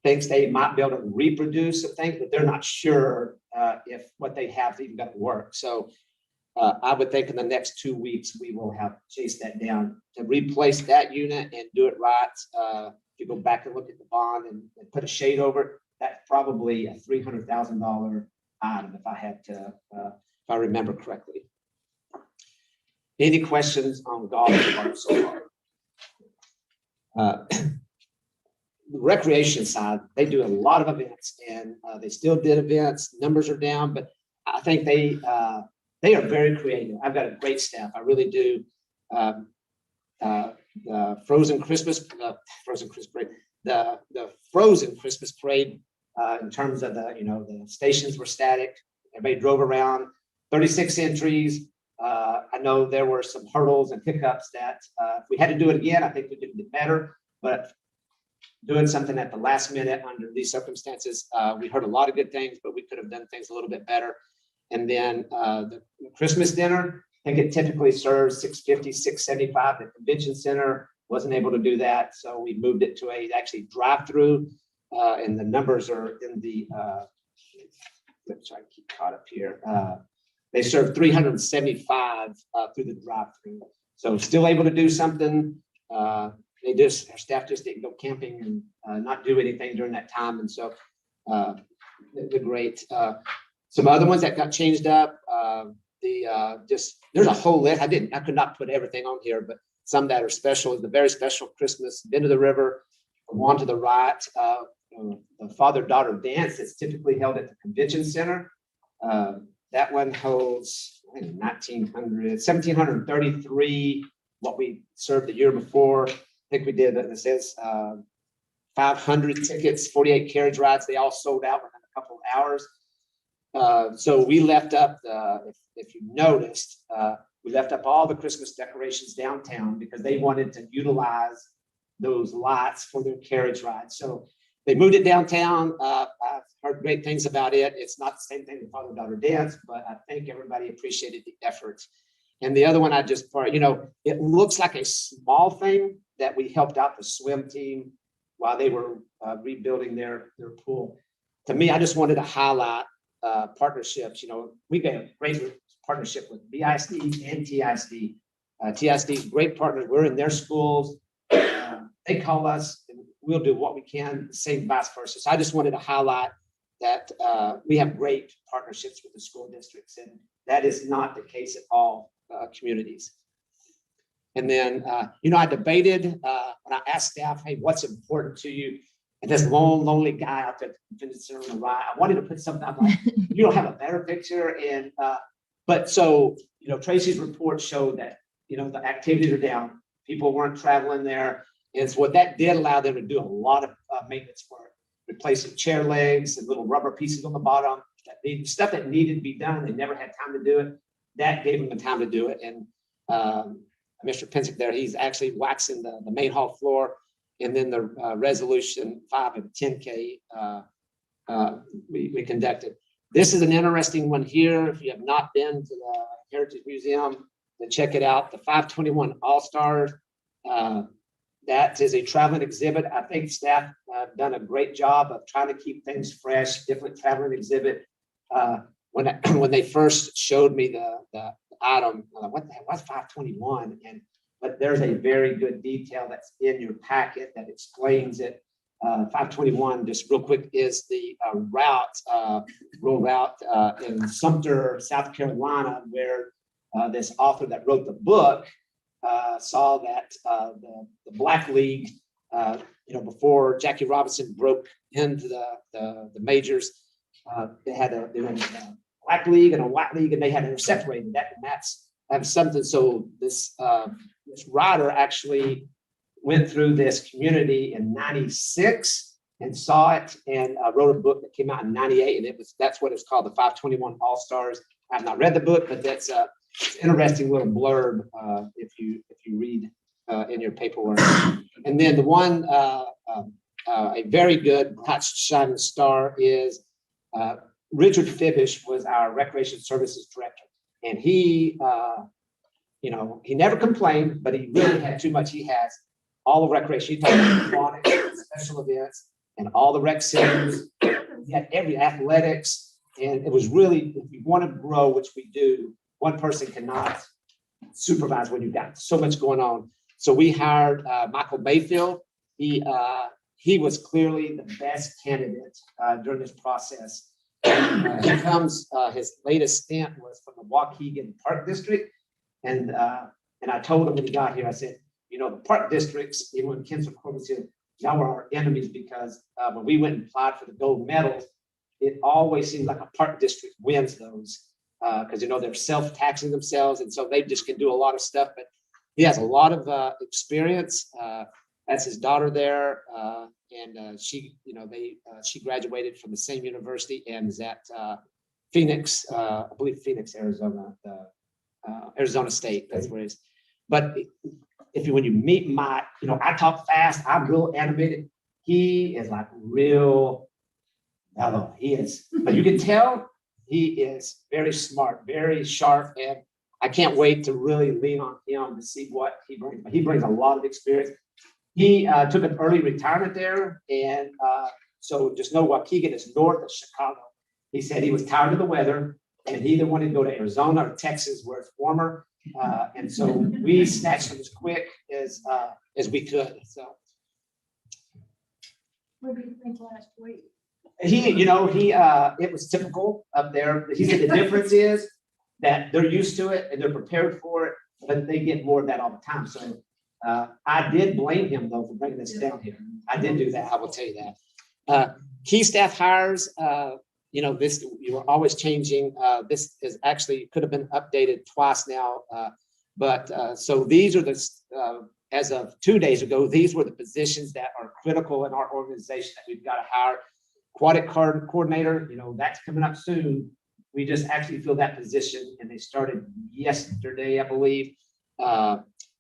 thinks they might be able to reproduce some things, but they're not sure if what they have is even going to work. So I would think in the next 2 weeks, we will have chased that down to replace that unit and do it right. If you go back and look at the bond and put a shade over it, that's probably a $300,000 item if I had to, if I remember correctly. Any questions on golf park so far? The recreation side, they do a lot of events, and they still did events. Numbers are down, but I think they are very creative. I've got a great staff. I really do. The frozen Christmas parade, the frozen Christmas parade. In terms of the stations were static. Everybody drove around. 36 entries. I know there were some hurdles and hiccups that if we had to do it again, I think we could get better. But doing something at the last minute under these circumstances, we heard a lot of good things, but we could have done things a little bit better. And then the Christmas dinner, I think it typically serves $650, $675. The convention center wasn't able to do that, so we moved it to a actually drive-through, and the numbers are in the. Let's try to keep caught up here. They serve 375 through the drive-through. So still able to do something. Our staff just didn't go camping and not do anything during that time. And so they're great. Some other ones that got changed up. There's a whole list. I could not put everything on here, but some that are special. The very special Christmas Bend to the River, one to the right. The father-daughter dance that's typically held at the convention center. That one holds 1,733, what we served the year before. I think we did, it says 500 tickets, 48 carriage rides. They all sold out within a couple of hours. So we left up, if you noticed, we left up all the Christmas decorations downtown because they wanted to utilize those lots for their carriage rides. So they moved it downtown. I've heard great things about it. It's not the same thing with father-daughter dance, but I think everybody appreciated the efforts. And the other one it looks like a small thing that we helped out the swim team while they were rebuilding their pool. To me, I just wanted to highlight partnerships. We got a great partnership with BISD and TISD. TISD is great partners. We're in their schools. They call us and we'll do what we can, same vice versa. So I just wanted to highlight that we have great partnerships with the school districts, and that is not the case at all communities. And then, I debated when I asked staff, hey, what's important to you? And this lonely guy out there at the convention center on the right, I wanted to put something out like, you don't have a better picture. And, Tracy's report showed that, the activities are down. People weren't traveling there. And so what that did allow them to do a lot of maintenance work, replacing chair legs and little rubber pieces on the bottom, stuff that needed to be done. They never had time to do it. That gave them the time to do it. And Mr. Pensick there, he's actually waxing the main hall floor. And then the resolution 5 of 10K we conducted. This is an interesting one here. If you have not been to the Heritage Museum, then check it out. The 521 AllStars. That is a traveling exhibit. I think staff have done a great job of trying to keep things fresh, different traveling exhibit. When they first showed me the item, what the heck, what's 521? But there's a very good detail that's in your packet that explains it. 521, just real quick, is the rural route in Sumter, South Carolina, where this author that wrote the book saw that the Black League, before Jackie Robinson broke into the majors, they had a Black League and a White League, and they had to separate that's something. So this writer actually went through this community in 96 and saw it and wrote a book that came out in 98, and that's what it's called, the 521 AllStars. I have not read the book, but that's it's an interesting little blurb if you read in your paperwork. And then the one, a very good hot shining star is Richard Fibish was our Recreation Services Director. And he never complained, but he really had too much. He has all the recreation, he talked about aquatics, special events, and all the rec centers. He had every athletics. And it was really, if you want to grow, which we do, one person cannot supervise when you've got so much going on. So we hired Michael Mayfield. He was clearly the best candidate during this process. His latest stint was from the Waukegan Park District. And I told him when he got here, I said, the park districts, even when Kinsler Corbin said, y'all were our enemies because when we went and applied for the gold medals, it always seems like a park district wins those because, they're self-taxing themselves. And so they just can do a lot of stuff, but he has a lot of experience. That's his daughter there. And she graduated from the same university and is at Phoenix, I believe Phoenix, Arizona, Arizona State, that's where it is. But when you meet Mike, I talk fast, I'm real animated. He is like real mellow. He is, but you can tell he is very smart, very sharp, and I can't wait to really lean on him to see what he brings. But he brings a lot of experience. He took an early retirement there, and so just know Waukegan is north of Chicago. He said he was tired of the weather, and he either wanted to go to Arizona or Texas where it's warmer. And so we snatched him as quick as we could, so. What do you think last week? It was typical up there. He said the difference is that they're used to it and they're prepared for it, but they get more of that all the time. So I did blame him though for bringing this down here. I did do that. I will tell you that. Key staff hires, this, you are always changing. This is actually could have been updated twice now. So these are as of 2 days ago, these were the positions that are critical in our organization that we've got to hire. Aquatic coordinator, that's coming up soon. We just actually filled that position and they started yesterday, I believe.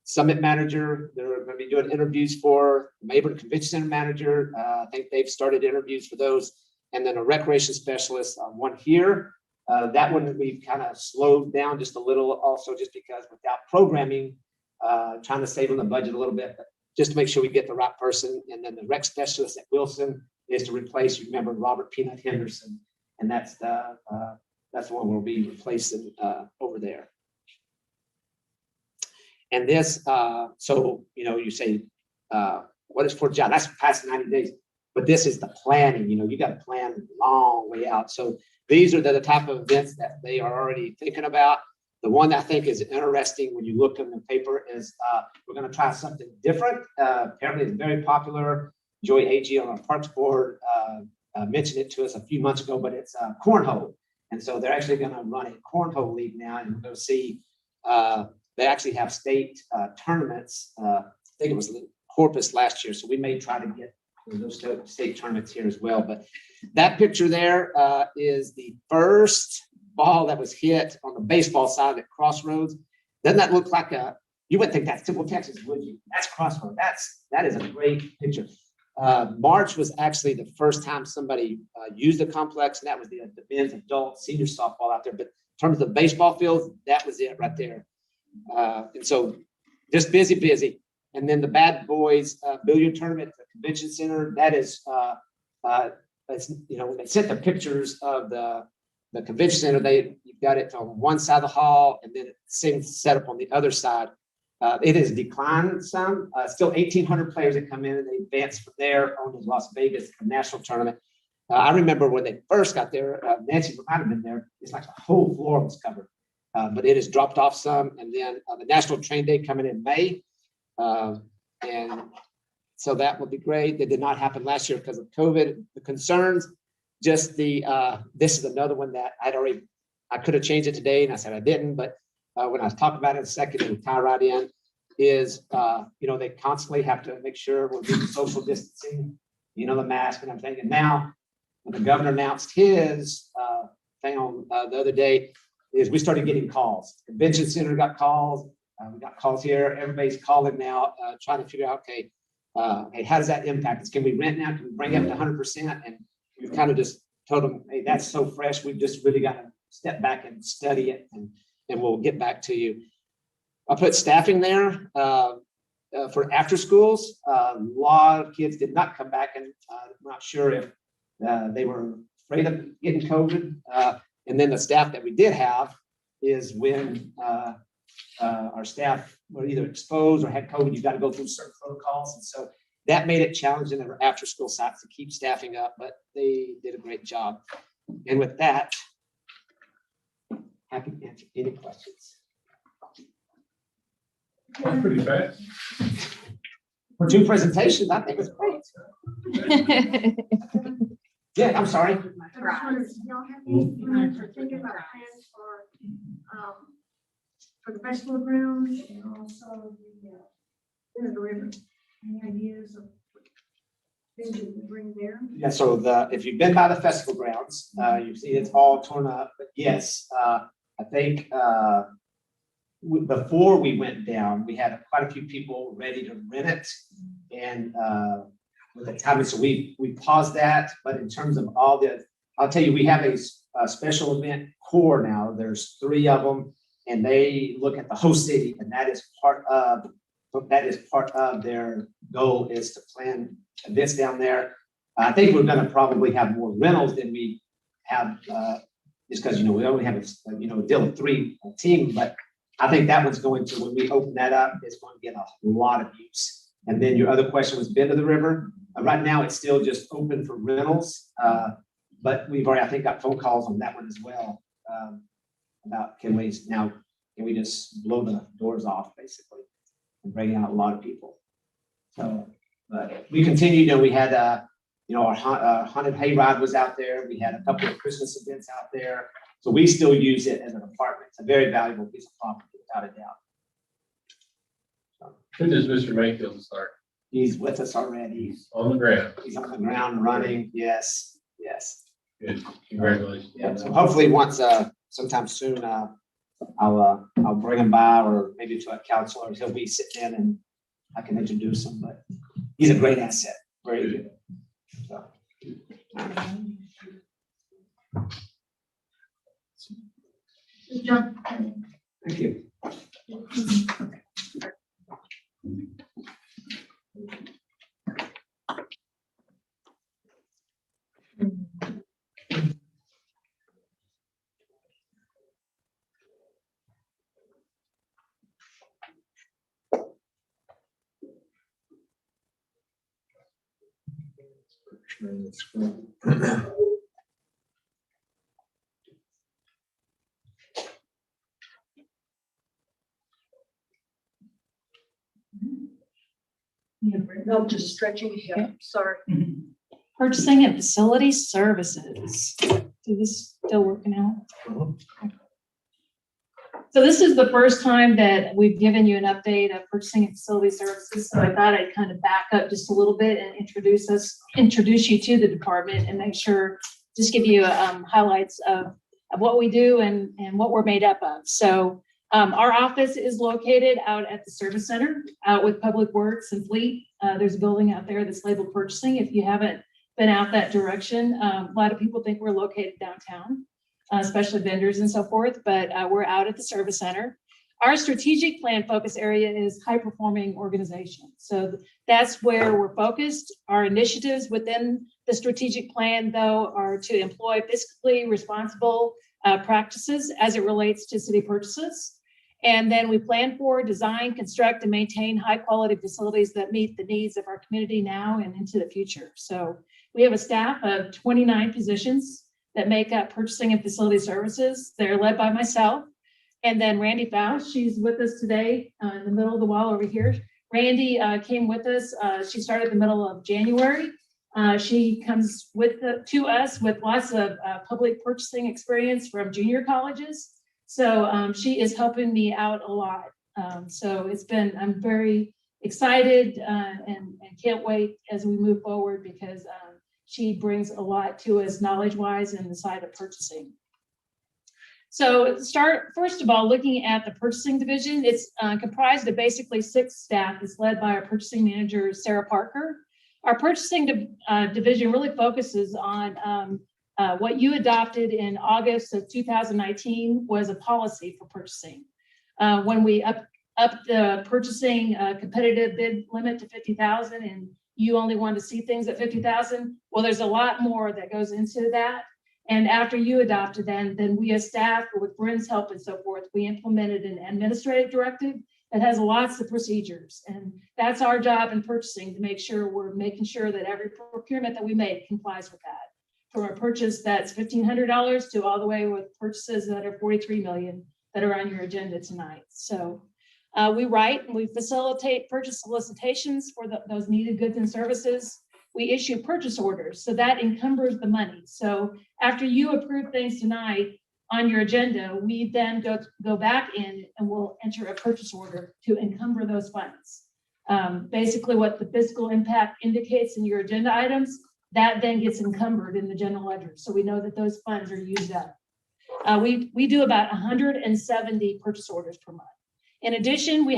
Summit manager, they're going to be doing interviews for Mayborn Convention Center manager. I think they've started interviews for those. And then a recreation specialist, one here. That one we've kind of slowed down just a little also just because without programming, trying to save on the budget a little bit, but just to make sure we get the right person. And then the rec specialist at Wilson is to replace, you remember, Robert Peanut Henderson. And that's the one we'll be replacing over there. And this, you say, what is for job? That's past 90 days. But this is the planning, you got to plan a long way out. So these are the type of events that they are already thinking about. The one that I think is interesting when you look in the paper is we're going to try something different. Apparently it's very popular. Joy Agee on our Parks Board mentioned it to us a few months ago, but it's cornhole. And so they're actually going to run a cornhole league now, and we're going to see they actually have state tournaments. I think it was Corpus last year, so we may try to get those state tournaments here as well. But that picture there is the first ball that was hit on the baseball side at Crossroads. Doesn't that look like you wouldn't think that's Temple, Texas, would you? That's Crossroads. That is a great picture. March was actually the first time somebody used the complex, and that was the men's, adult, senior softball out there. But in terms of the baseball fields, that was it right there. And so just busy. And then the Bad Boys billiard tournament at the convention center, that is, when they sent the pictures of the convention center, you've got it on one side of the hall and then it's same setup on the other side. It has declined some, still 1,800 players that come in and they advance from there on to Las Vegas national tournament. I remember when they first got there, Nancy might have been there, it's like the whole floor was covered. But it has dropped off some. And then the National Train Day coming in May. And so that would be great. That did not happen last year because of COVID. The concerns, just this is another one that I could have changed it today and I said I didn't, but when I was talking about it in a second, and tie right in, is, they constantly have to make sure we're doing social distancing, the mask and everything. And now when the governor announced his thing on the other day, is we started getting calls. Convention center got calls. We got calls here. Everybody's calling now, trying to figure out, hey, how does that impact us? Can we rent now? Can we bring it up to 100%? And we've kind of just told them, hey, that's so fresh. We've just really got to step back and study it, and we'll get back to you. I put staffing there for after schools. A lot of kids did not come back, and I'm not sure if they were afraid of getting COVID. And then the staff that we did have is when our staff were either exposed or had COVID, you've got to go through certain protocols. And so that made it challenging in our after school sites to keep staffing up, but they did a great job. And with that, happy to answer any questions. That's pretty fast. For two presentations, I think it's great. Yeah, I'm sorry. Y'all have any plans or thinking about plans for the festival grounds and also the river? Any ideas of things that we bring there? Yeah, so if you've been by the festival grounds, you see it's all torn up. But yes, I think before we went down, we had quite a few people ready to rent it, and with the timing, so we paused that. But in terms of all I'll tell you, we have a special event core now. There's 3 of them, and they look at the host city, and that is part of their goal is to plan events down there. I think we're going to probably have more rentals than we have just because, we only have, a deal with 3 team, but I think that one's going to, when we open that up, it's going to get a lot of use. And then your other question was Bend of the River. Right now, it's still just open for rentals, but we've already, I think, got phone calls on that one as well, about can we just blow the doors off, basically, and bring out a lot of people. So, but we continue, we had, our haunted hayride was out there. We had a couple of Christmas events out there. So we still use it as an apartment. It's a very valuable piece of property, without a doubt. So, When does Mr. Mayfield start? he's with us already. He's on the ground. He's on the ground running. Yes. Good. Congratulations. Yeah. So hopefully once, sometime soon, I'll bring him by, or maybe to a counselor. He'll be sitting in and I can introduce him, but he's a great asset. Very good. So. John. Thank you. No, just stretching hip, sorry. Purchasing and facility services. Is this still working out? So this is the first time that we've given you an update of purchasing and facility services. So I thought I'd kind of back up just a little bit and introduce you to the department and make sure, just give you highlights of what we do and what we're made up of. So our office is located out at the service center, out with Public Works and Fleet. There's a building out there that's labeled purchasing. If you haven't been out that direction, a lot of people think we're located downtown, especially vendors and so forth, but we're out at the service center. Our strategic plan focus area is high performing organizations. So that's where we're focused. Our initiatives within the strategic plan, though, are to employ fiscally responsible practices as it relates to city purchases. And then we plan for, design, construct, and maintain high quality facilities that meet the needs of our community now and into the future. So we have a staff of 29 positions that make up purchasing and facility services. They're led by myself. And then Randy Faust, she's with us today in the middle of the wall over here. Randy came with us. She started the middle of January. She comes to us with lots of public purchasing experience from junior colleges. So she is helping me out a lot. So I'm very excited and can't wait as we move forward, because she brings a lot to us knowledge-wise and the side of purchasing. So first of all, looking at the purchasing division, it's comprised of basically 6 staff. It's led by our purchasing manager, Sarah Parker. Our purchasing division really focuses on what you adopted in August of 2019 was a policy for purchasing. When we upped the purchasing competitive bid limit to 50,000 and you only want to see things at 50,000, well, there's a lot more that goes into that. And after you adopted then we as staff, with Bryn's help and so forth, we implemented an administrative directive that has lots of procedures. And that's our job in purchasing, to make sure we're making sure that every procurement that we make complies with that. From a purchase that's $1,500 to all the way with purchases that are $43 million that are on your agenda tonight. So we write and we facilitate purchase solicitations for those needed goods and services. We issue purchase orders, so that encumbers the money. So after you approve things tonight on your agenda, we then go back in and we'll enter a purchase order to encumber those funds. Basically what the fiscal impact indicates in your agenda items, that then gets encumbered in the general ledger. So we know that those funds are used up. We do about 170 purchase orders per month. In addition, we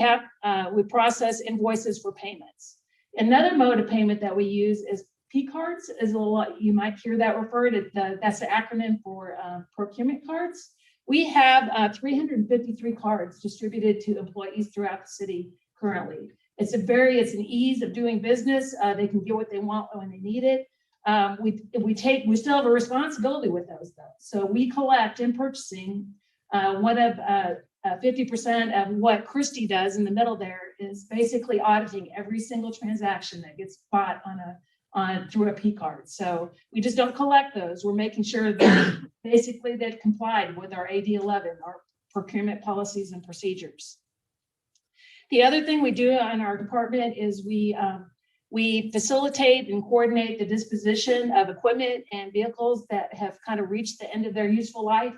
process invoices for payments. Another mode of payment that we use is P cards. You might hear that referred. That's the acronym for procurement cards. We have 353 cards distributed to employees throughout the city currently. It's an ease of doing business. They can get what they want when they need it. we still have a responsibility with those though. So we collect in purchasing, 50% of what Christie does in the middle there is basically auditing every single transaction that gets bought through a P card. So we just don't collect those. We're making sure that basically they've complied with our AD 11, our procurement policies and procedures. The other thing we do in our department is we facilitate and coordinate the disposition of equipment and vehicles that have kind of reached the end of their useful life.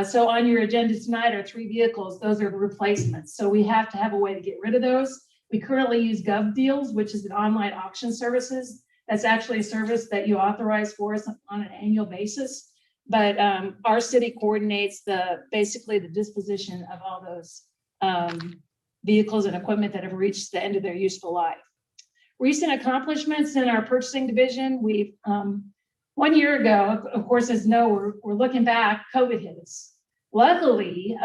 So on your agenda tonight are 3 vehicles. Those are replacements. So we have to have a way to get rid of those. We currently use GovDeals, which is an online auction services. That's actually a service that you authorize for us on an annual basis. But our city coordinates basically the disposition of all those vehicles and equipment that have reached the end of their useful life. Recent accomplishments in our purchasing division, we've 1 year ago, of course, as you know, we're looking back, COVID hit us. Luckily,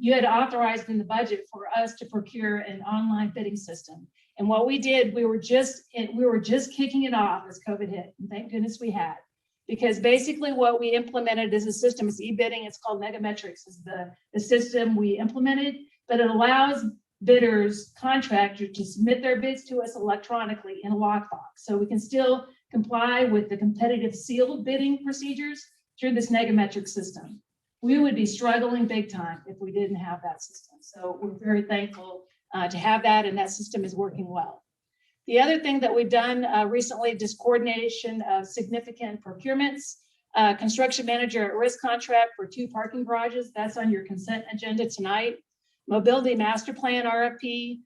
you had authorized in the budget for us to procure an online bidding system. And what we did, we were just kicking it off as COVID hit. And thank goodness we had. Because basically what we implemented is a system, it's e-bidding, it's called Megametrics, is the system we implemented, but it allows bidders, contractors to submit their bids to us electronically in a lockbox. So we can still comply with the competitive sealed bidding procedures through this Megametrics system. We would be struggling big time if we didn't have that system. So we're very thankful to have that, and that system is working well. The other thing that we've done recently, just coordination of significant procurements, construction manager at risk contract for 2 parking garages. That's on your consent agenda tonight. Mobility master plan RFP,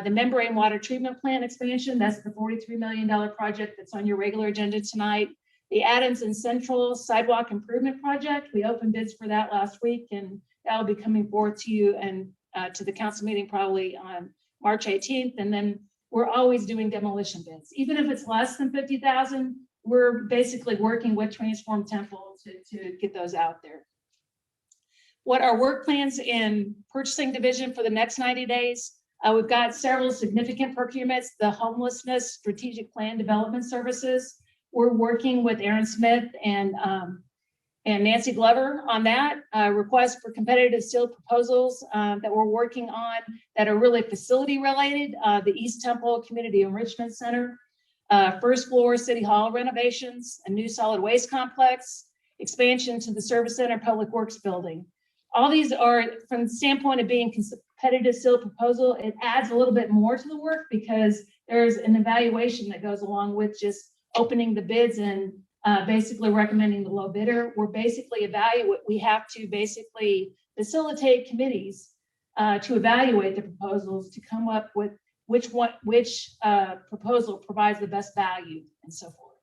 the membrane water treatment plant expansion. That's the $43 million project that's on your regular agenda tonight. The Adams and Central sidewalk improvement project. We opened bids for that last week, and that will be coming forward to you and to the council meeting probably on March 18th. And then we're always doing demolition bids. Even if it's less than 50,000, we're basically working with Transform Temple to get those out there. What our work plans in purchasing division for the next 90 days, we've got several significant procurements, the homelessness strategic plan development services. We're working with Aaron Smith and Nancy Glover on that. Request for competitive sealed proposals that we're working on that are really facility related. The East Temple Community Enrichment Center, first floor City Hall renovations, a new solid waste complex, expansion to the Service Center Public Works building. All these are, from the standpoint of being competitive sealed proposal, it adds a little bit more to the work because there's an evaluation that goes along with just opening the bids and basically recommending the low bidder. We're basically we have to basically facilitate committees to evaluate the proposals to come up with which proposal provides the best value and so forth.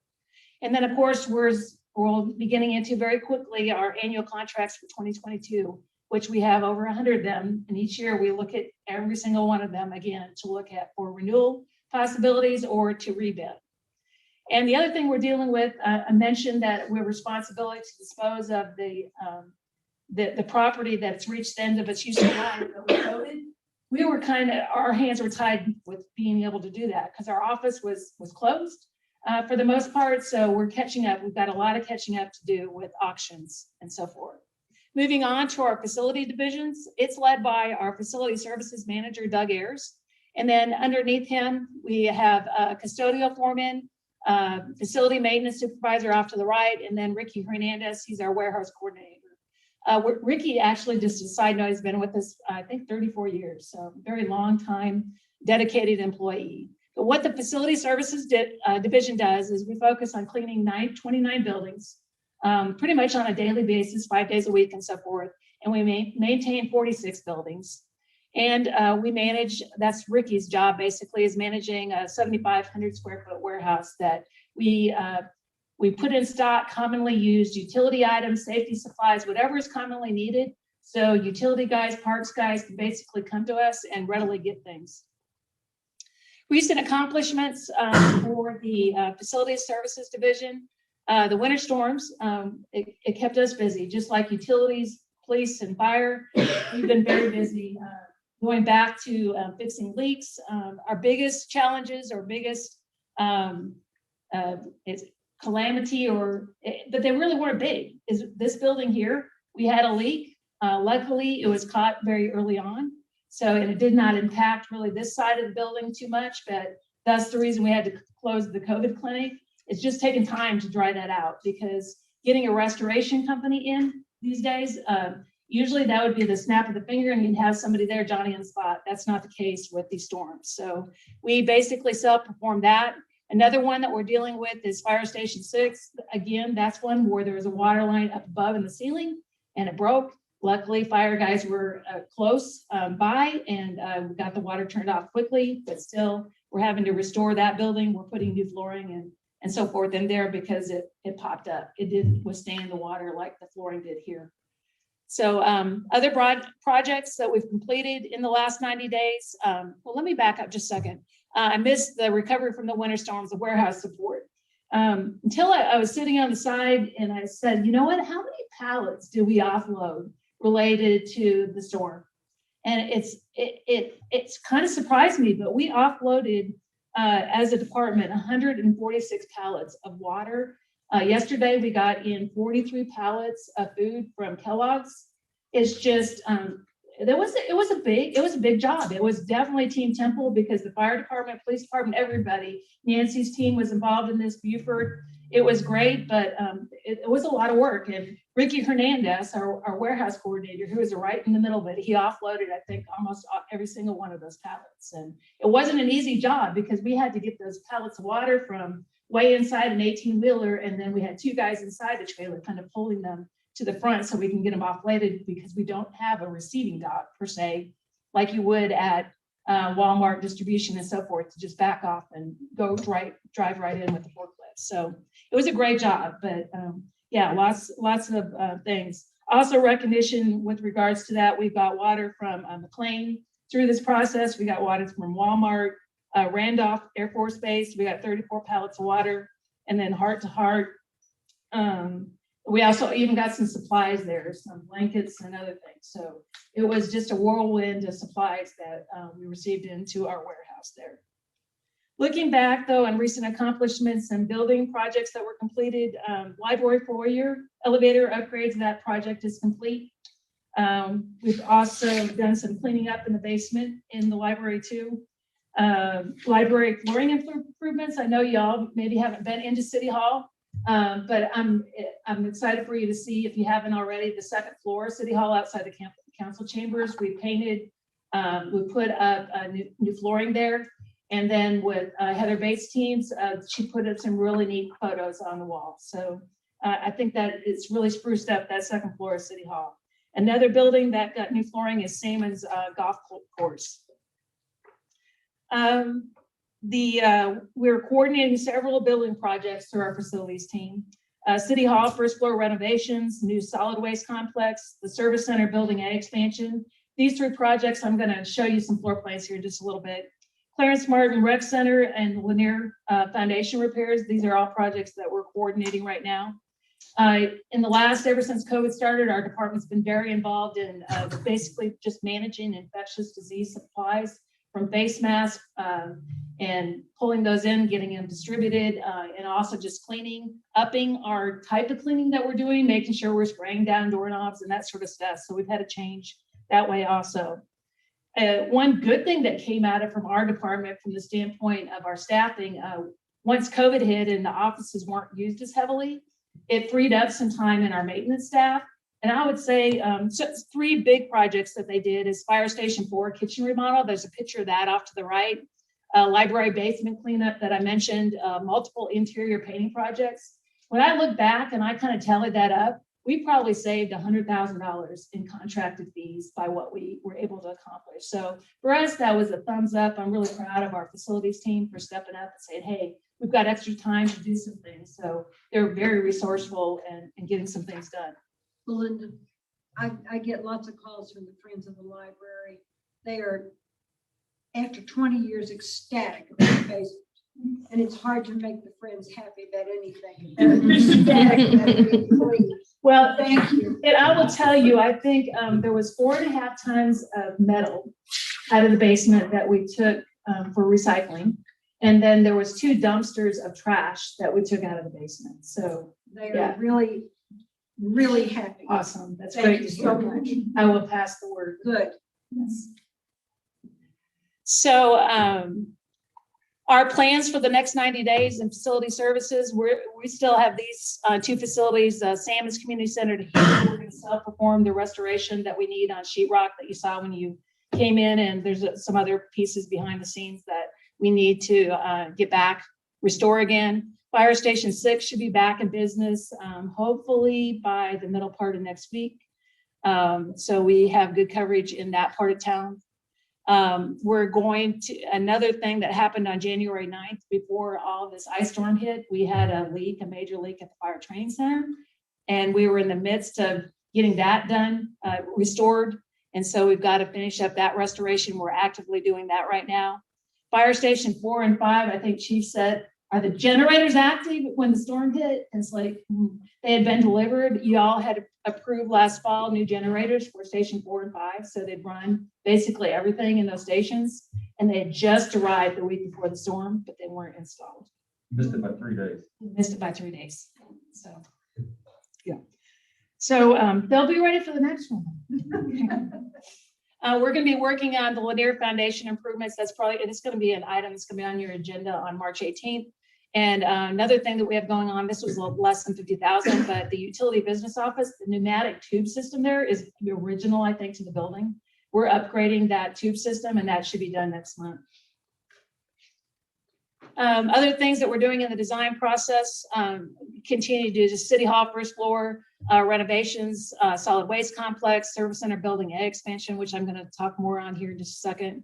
And then of course, we'll be getting into very quickly our annual contracts for 2022, which we have over 100 of them. And each year we look at every single one of them again to look at for renewal possibilities or to rebid. And the other thing we're dealing with, I mentioned that we're responsible to dispose of the property that's reached the end of its useful life. We were our hands were tied with being able to do that because our office was closed for the most part. So we're catching up. We've got a lot of catching up to do with auctions and so forth. Moving on to our facility divisions, it's led by our facility services manager, Doug Ayers. And then underneath him, we have a custodial foreman, facility maintenance supervisor off to the right, and then Ricky Hernandez, he's our warehouse coordinator. Ricky actually, just a side note, has been with us, I think 34 years, so very long time, dedicated employee. But what the facility services division does is we focus on cleaning 29 buildings, pretty much on a daily basis, 5 days a week and so forth. And we maintain 46 buildings. And we manage, that's Ricky's job basically, is managing a 7,500 square foot warehouse that we put in stock commonly used utility items, safety supplies, whatever is commonly needed. So utility guys, parks guys can basically come to us and readily get things. Recent accomplishments for the facilities services division, the winter storms, it kept us busy, just like utilities, police and fire. We've been very busy. Going back to fixing leaks, our biggest challenges or biggest calamity but they really weren't big. Is this building here, we had a leak. Luckily, it was caught very early on. So, and it did not impact really this side of the building too much, but that's the reason we had to close the COVID clinic. It's just taking time to dry that out, because getting a restoration company in these days, usually that would be the snap of the finger and you'd have somebody there, Johnny on the spot. That's not the case with these storms. So we basically self-perform that. Another one that we're dealing with is Fire Station 6. Again, that's one where there was a water line up above in the ceiling and it broke. Luckily, fire guys were close by and we got the water turned off quickly, but still we're having to restore that building. We're putting new flooring and so forth in there because it popped up. It didn't withstand the water like the flooring did here. So other broad projects that we've completed in the last 90 days. Well, let me back up just a second. I missed the recovery from the winter storms, the warehouse support. Until I was sitting on the side and I said, you know what, how many pallets do we offload related to the storm? And it's kind of surprised me, but we offloaded as a department 146 pallets of water. Yesterday we got in 43 pallets of food from Kellogg's. It's just it was a big job. It was definitely Team Temple because the fire department, police department, everybody, Nancy's team was involved in this. Buford, it was great, but it was a lot of work. And Ricky Hernandez, our warehouse coordinator, who was right in the middle of it, he offloaded, I think, almost every single one of those pallets. And it wasn't an easy job because we had to get those pallets of water from way inside an 18-wheeler, and then we had two guys inside the trailer kind of pulling them to the front so we can get them offloaded because we don't have a receiving dock per se, like you would at Walmart distribution and so forth, to just back off and drive right in with the forklift. So it was a great job, but yeah, lots of things. Also recognition with regards to that, we've got water from McLean through this process. We got water from Walmart, Randolph Air Force Base. We got 34 pallets of water, and then Heart to Heart. We also even got some supplies there, some blankets and other things. So it was just a whirlwind of supplies that we received into our warehouse there. Looking back though on recent accomplishments and building projects that were completed, library foyer elevator upgrades, that project is complete. We've also done some cleaning up in the basement in the library too. Library flooring improvements. I know y'all maybe haven't been into City Hall, but I'm excited for you to see, if you haven't already, the second floor City Hall outside the council chambers. We painted, we put up new flooring there. And then with Heather Bates' teams, she put up some really neat photos on the wall. So I think that it's really spruced up that second floor of City Hall. Another building that got new flooring is Saman's golf course. We're coordinating several building projects through our facilities team. City Hall first floor renovations, new solid waste complex, the service center building and expansion. These three projects, I'm going to show you some floor plans here in just a little bit. Clarence Martin Rec Center and Lanier Foundation repairs. These are all projects that we're coordinating right now. Ever since COVID started, our department's been very involved in basically just managing infectious disease supplies from face masks and pulling those in, getting them distributed, and also just upping our type of cleaning that we're doing, making sure we're spraying down doorknobs and that sort of stuff. So we've had a change that way also. One good thing that came out of from our department from the standpoint of our staffing, once COVID hit and the offices weren't used as heavily, it freed up some time in our maintenance staff. And I would say three big projects that they did is Fire Station 4 kitchen remodel. There's a picture of that off to the right. Library basement cleanup that I mentioned, multiple interior painting projects. When I look back and I kind of tallied that up, we probably saved $100,000 in contracted fees by what we were able to accomplish. So for us, that was a thumbs up. I'm really proud of our facilities team for stepping up and saying, hey, we've got extra time to do some things. So they're very resourceful and getting some things done. Belinda, I get lots of calls from the Friends of the Library. They are, after 20 years, ecstatic about the basement. And it's hard to make the Friends happy about anything. Ecstatic about it, please. Well, Thank you. And I will tell you, I think there was 4.5 tons of metal out of the basement that we took for recycling. And then there was 2 dumpsters of trash that we took out of the basement. So They Yeah. are really, really happy. awesome. That's Thank great you to so hear. much. I will pass the word. Good. So our plans for the next 90 days in facility services, we still have these 2 facilities, Salmon's Community Center to here. We're going to self-perform the restoration that we need on sheetrock that you saw when you came in, and there's some other pieces behind the scenes that we need to get back, restore again. Fire Station 6 should be back in business, hopefully by the middle part of next week. So we have good coverage in that part of town. We're going to, another thing that happened on January 9th, before all this ice storm hit, we had a major leak at the fire training center. And we were in the midst of getting that done, restored. And so we've got to finish up that restoration. We're actively doing that right now. Fire Station 4 and 5, I think Chief said, are the generators active when the storm hit? And it's like, they had been delivered. You all had approved last fall new generators for Station 4 and 5. So they'd run basically everything in those stations. And they had just arrived the week before the storm, but they weren't installed. Missed it by 3 days. Missed it by 3 days. So, yeah. So they'll be ready for the next one. We're going to be working on the Lanier Foundation improvements. It's going to be an item that's going to be on your agenda on March 18th. And another thing that we have going on, this was less than 50,000, but the utility business office, the pneumatic tube system there is the original, I think, to the building. We're upgrading that tube system, and that should be done next month. Other things that we're doing in the design process, continue to do the City Hall first floor renovations, solid waste complex, service center building A expansion, which I'm going to talk more on here in just a second.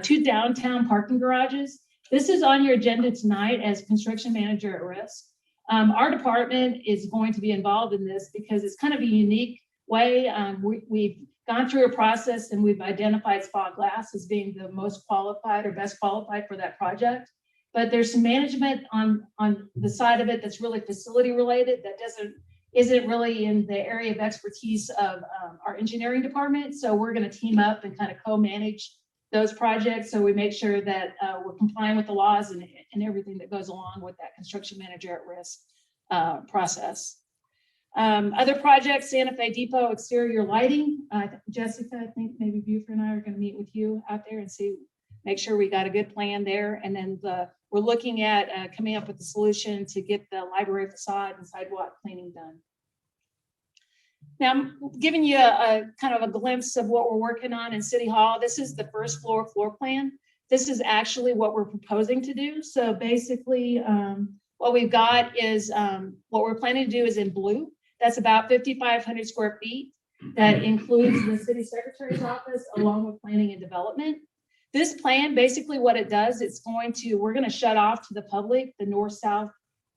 2 downtown parking garages. This is on your agenda tonight as construction manager at risk. Our department is going to be involved in this because it's kind of a unique way. We've gone through a process and we've identified Spot Glass as being the most qualified or best qualified for that project. But there's some management on the side of it that's really facility related that isn't really in the area of expertise of our engineering department. So we're going to team up and kind of co-manage those projects. So we make sure that we're complying with the laws and everything that goes along with that construction manager at risk process. Other projects, Santa Fe Depot exterior lighting. Jessica, I think maybe Buford and I are going to meet with you out there and make sure we got a good plan there. And then we're looking at coming up with a solution to get the library facade and sidewalk cleaning done. Now, I'm giving you a kind of a glimpse of what we're working on in City Hall. This is the first floor plan. This is actually what we're proposing to do. So basically, what we've got is what we're planning to do is in blue. That's about 5,500 square feet. That includes the city secretary's office along with planning and development. This plan, basically what it does, we're going to shut off to the public the north-south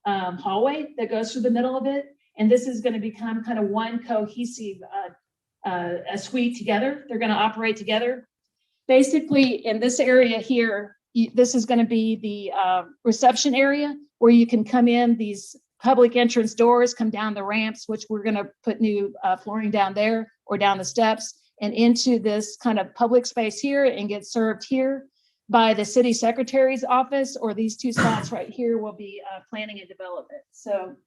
hallway that goes through the middle of it. And this is going to become kind of one cohesive a suite together. They're going to operate together. Basically, in this area here, this is going to be the reception area where you can come in these public entrance doors, come down the ramps, which we're going to put new flooring down there or down the steps, and into this kind of public space here and get served here by the city secretary's office, or these 2 spots right here will be planning and development. So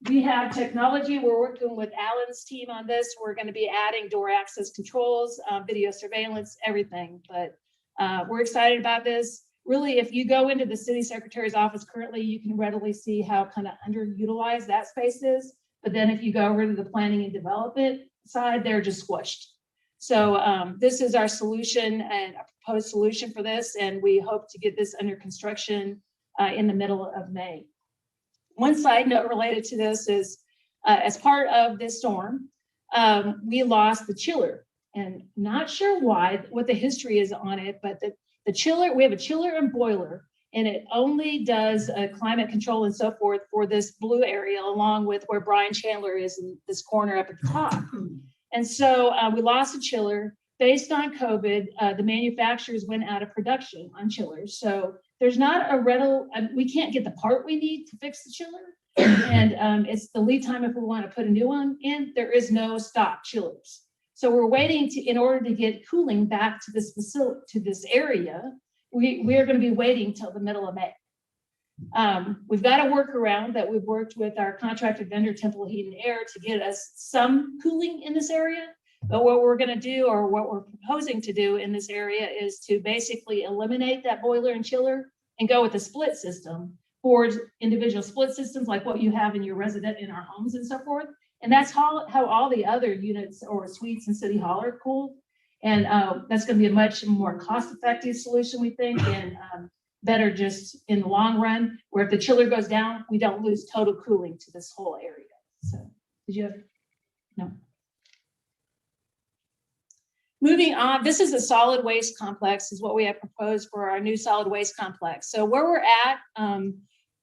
we have technology. We're working with Alan's team on this. We're going to be adding door access controls, video surveillance, everything. But we're excited about this. Really, if you go into the city secretary's office currently, you can readily see how kind of underutilized that space is. But then if you go over to the planning and development side, they're just squished. So this is our solution and a proposed solution for this. And we hope to get this under construction in the middle of May. One side note related to this is, as part of this storm, we lost the chiller, and not sure why, what the history is on it, but the chiller, we have a chiller and boiler, and it only does climate control and so forth for this blue area, along with where Brian Chandler is in this corner up at the top. And so we lost a chiller. Based on COVID, the manufacturers went out of production on chillers. So there's not a rental, we can't get the part we need to fix the chiller. And it's the lead time if we want to put a new one in, there is no stock chillers. So we're waiting in order to get cooling back to this facility, to this area, we are gonna be waiting till the middle of May. We've got a workaround that we've worked with our contracted vendor, Temple Heat and Air, to get us some cooling in this area. But what we're gonna do, or what we're proposing to do in this area, is to basically eliminate that boiler and chiller and go with a split system for individual split systems, like what you have in your resident in our homes and so forth. And that's how all the other units or suites in City Hall are cooled. And that's gonna be a much more cost-effective solution, we think, and better just in the long run, where if the chiller goes down, we don't lose total cooling to this whole area. So, did you have? No. Moving on, this is a solid waste complex, is what we have proposed for our new solid waste complex. So where we're at,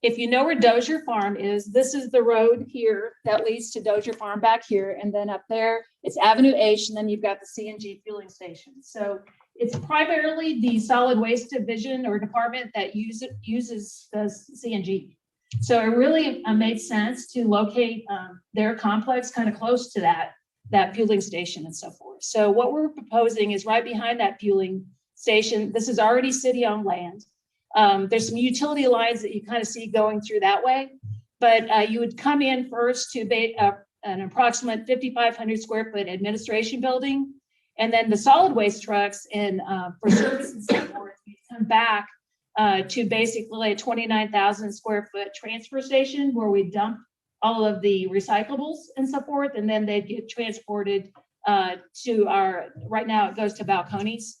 if you know where Dozier Farm is, this is the road here that leads to Dozier Farm back here. And then up there, it's Avenue H, and then you've got the CNG fueling station. So it's primarily the solid waste division or department that uses the CNG. So it really made sense to locate their complex kind of close to that fueling station and so forth. So what we're proposing is right behind that fueling station. This is already city-owned land. There's some utility lines that you kind of see going through that way, but you would come in first to an approximate 5,500 square foot administration building. And then the solid waste trucks and for service and so forth, we come back to basically a 29,000 square foot transfer station where we dump all of the recyclables and so forth, and then they get transported to right now it goes to balconies.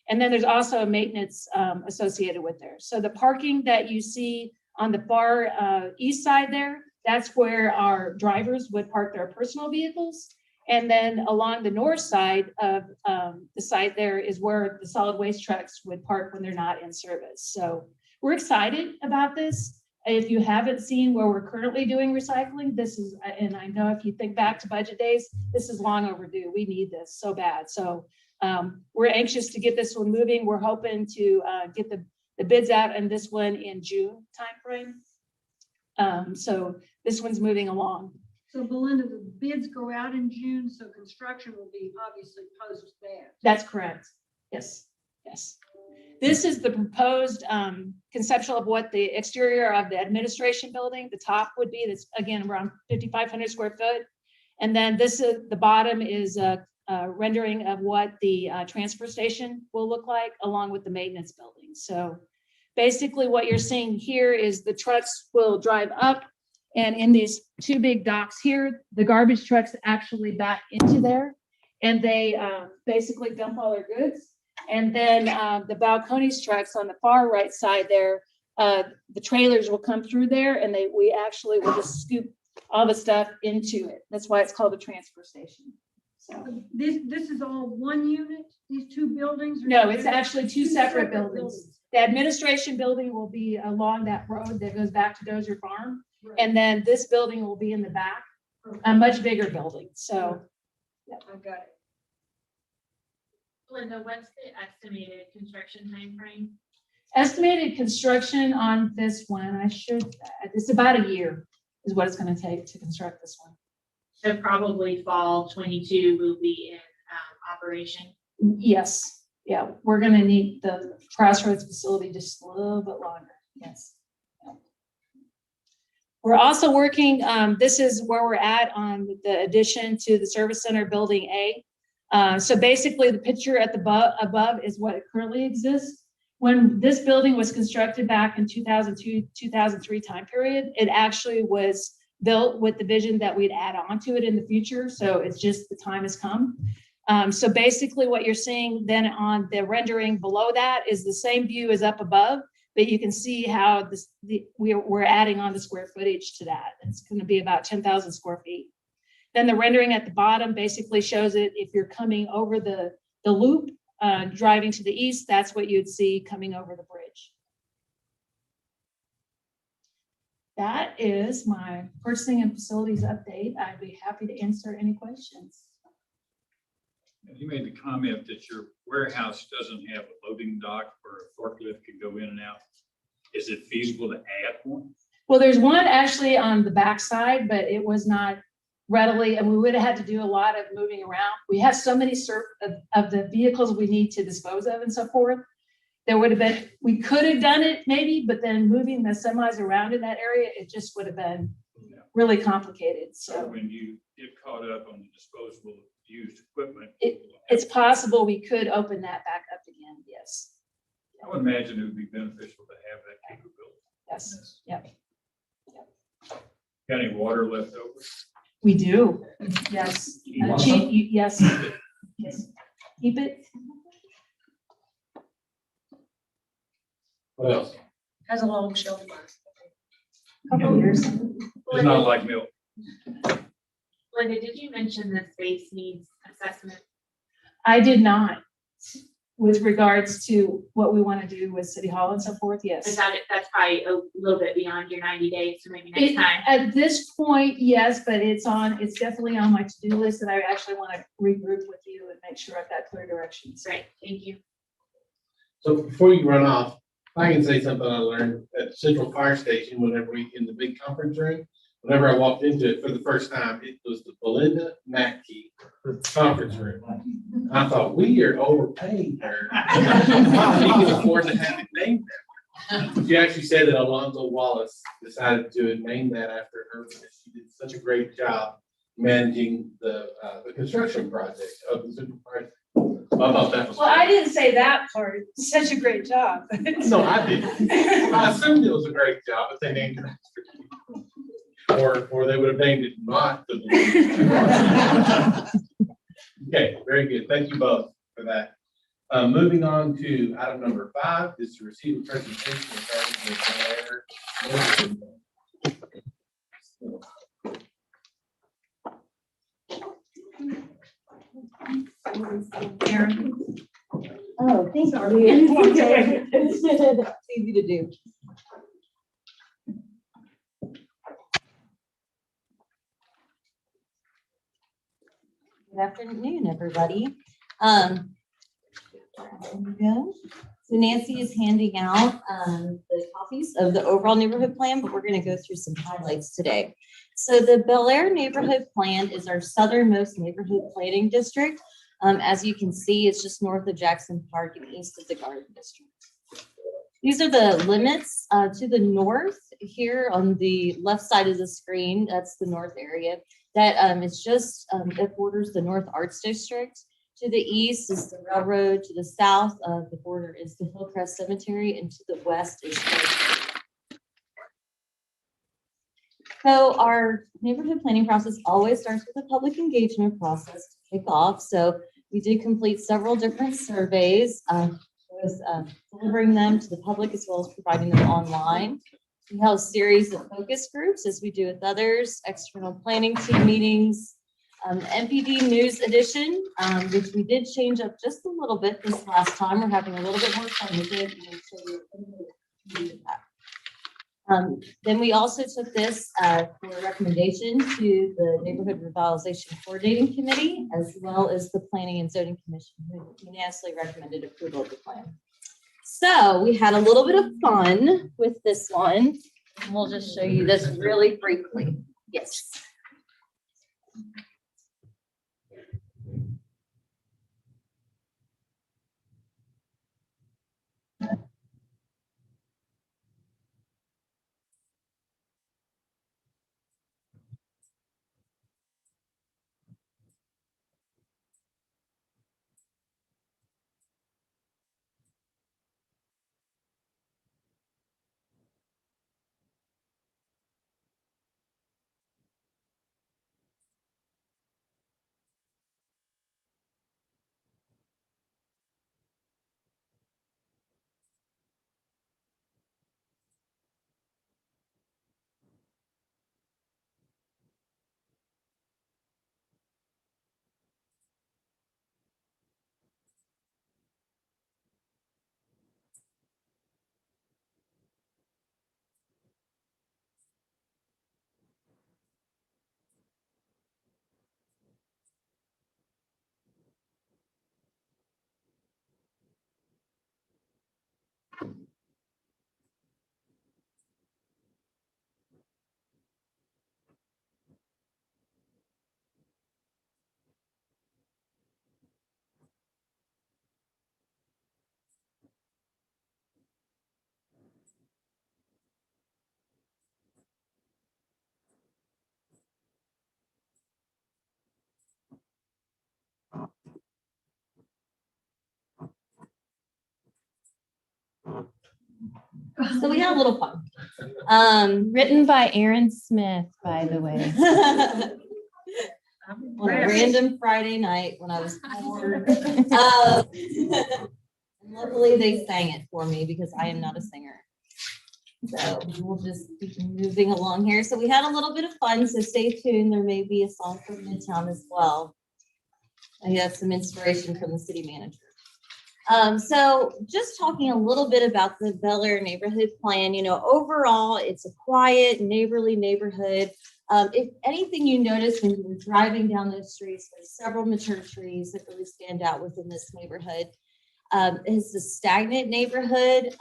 And then there's also a maintenance associated with there. So the parking that you see on the far east side there, that's where our drivers would park their personal vehicles. And then along the north side of the site there is where the solid waste trucks would park when they're not in service. So we're excited about this. If you haven't seen where we're currently doing recycling, this is, and I know if you think back to budget days, this is long overdue. We need this so bad. So we're anxious to get this one moving. We're hoping to get the bids out and this one in June timeframe. So this one's moving along. So Belinda, the bids go out in June, so construction will be obviously post that. That's correct. Yes, yes. This is the proposed conceptual of what the exterior of the administration building, the top would be. That's again around 5,500 square foot. And then this is the bottom is a rendering of what the transfer station will look like along with the maintenance building. So basically what you're seeing here is the trucks will drive up, and in these two big docks here, the garbage trucks actually back into there, and they basically dump all their goods. And then the balconies trucks on the far right side there, the trailers will come through there, and we actually will just scoop all the stuff into it. That's why it's called a transfer station. So This is all one unit, these two buildings? Or no, it's actually two separate buildings. The administration building will be along that road that goes back to Dozier Farm. Right. And then this building will be in the back, a much bigger building. So I got it. Linda, what's the estimated construction timeframe? estimated construction on this one, it's about a year is what it's going to take to construct this one. So probably fall 22 will be in operation. Yes, yeah, we're going to need the Crossroads facility just a little bit longer. Yes. We're also working, this is where we're at on the addition to the service center building A. So basically the picture at the above is what currently exists. When this building was constructed back in 2002, 2003 time period, it actually was built with the vision that we'd add on to it in the future. So it's just the time has come. So basically what you're seeing then on the rendering below that is the same view as up above, but you can see how we're adding on the square footage to that. It's going to be about 10,000 square feet. Then the rendering at the bottom basically shows it if you're coming over the loop, driving to the east, that's what you'd see coming over the bridge. That is my purchasing and facilities update. I'd be happy to answer any questions. You made the comment that your warehouse doesn't have a loading dock where a forklift can go in and out. Is it feasible to add one? Well, there's one actually on the backside, but it was not readily, and we would have had to do a lot of moving around. We have so many of the vehicles we need to dispose of and so forth there would have been, we could have done it maybe, but then moving the semis around in that area, it just would have been really complicated, So so. when you get caught up on the disposable used equipment. It's possible we could open that back up again, yes, I would imagine it would be beneficial to have that capability. yes, yeah. Got any water left over? We do, yes. You want Yes, yes. Keep it. What else? Has a long shelf life. Couple years. It's not like milk. Linda, did you mention the space needs assessment? I did not, with regards to what we want to do with City Hall and so forth, Is yes. that's probably a little bit beyond your 90 days, so maybe next It- time. At this point, yes, but it's definitely on my to-do list, and I actually want to regroup with you and make sure I've got clear directions. Great, thank you. So before you run off, I can say something I learned at Central Fire Station whenever in the big conference room. Whenever I walked into it for the first time, it was the Belinda Mackey conference room. I thought, we are overpaying her. She can afford to have it named that. She actually said that Alonzo Wallace decided to name that after her because she did such a great job managing the construction project of the Central Fire Station. I thought that was. Well, I didn't say that part, such a great job. No, I didn't. I assumed it was a great job, but they named it after you. Or they would have named it not. Okay, very good. Thank you both for that. Moving on to item number 5, is to receive a presentation regarding the Oh, thanks, Arlie. It's easy to do. Good afternoon, everybody. There we go. So Nancy is handing out the copies of the overall neighborhood plan, but we're going to go through some highlights today. So the Bel Air neighborhood plan is our southernmost neighborhood planning district. As you can see, it's just north of Jackson Park and east of the Garden District. These are the limits to the north here on the left side of the screen. That's the north area. That is just, it borders the North Arts District. To the east is the railroad. To the south of the border is the Hillcrest Cemetery, and to the west is. So our neighborhood planning process always starts with a public engagement process to kick off. So we did complete several different surveys, delivering them to the public as well as providing them online. We held a series of focus groups as we do with others, external planning team meetings, MPD news edition, which we did change up just a little bit this last time. We're having a little bit more fun with it. Then we also took this for a recommendation to the Neighborhood Revitalization Coordinating Committee, as well as the Planning and Zoning Commission, who unanimously recommended approval of the plan. So we had a little bit of fun with this one. And we'll just show you this really briefly. Yes. So we had a little fun. Written by Aaron Smith, by the way. On a random Friday night when I was bored. Luckily, they sang it for me because I am not a singer. So we'll just keep moving along here. So we had a little bit of fun, so stay tuned. There may be a song from Midtown as well. I have some inspiration from the city manager. So just talking a little bit about the Bel Air neighborhood plan, you know, overall, it's a quiet, neighborly neighborhood. If anything you notice when you're driving down those streets, there's several mature trees that really stand out within this neighborhood. It's a stagnant neighborhood.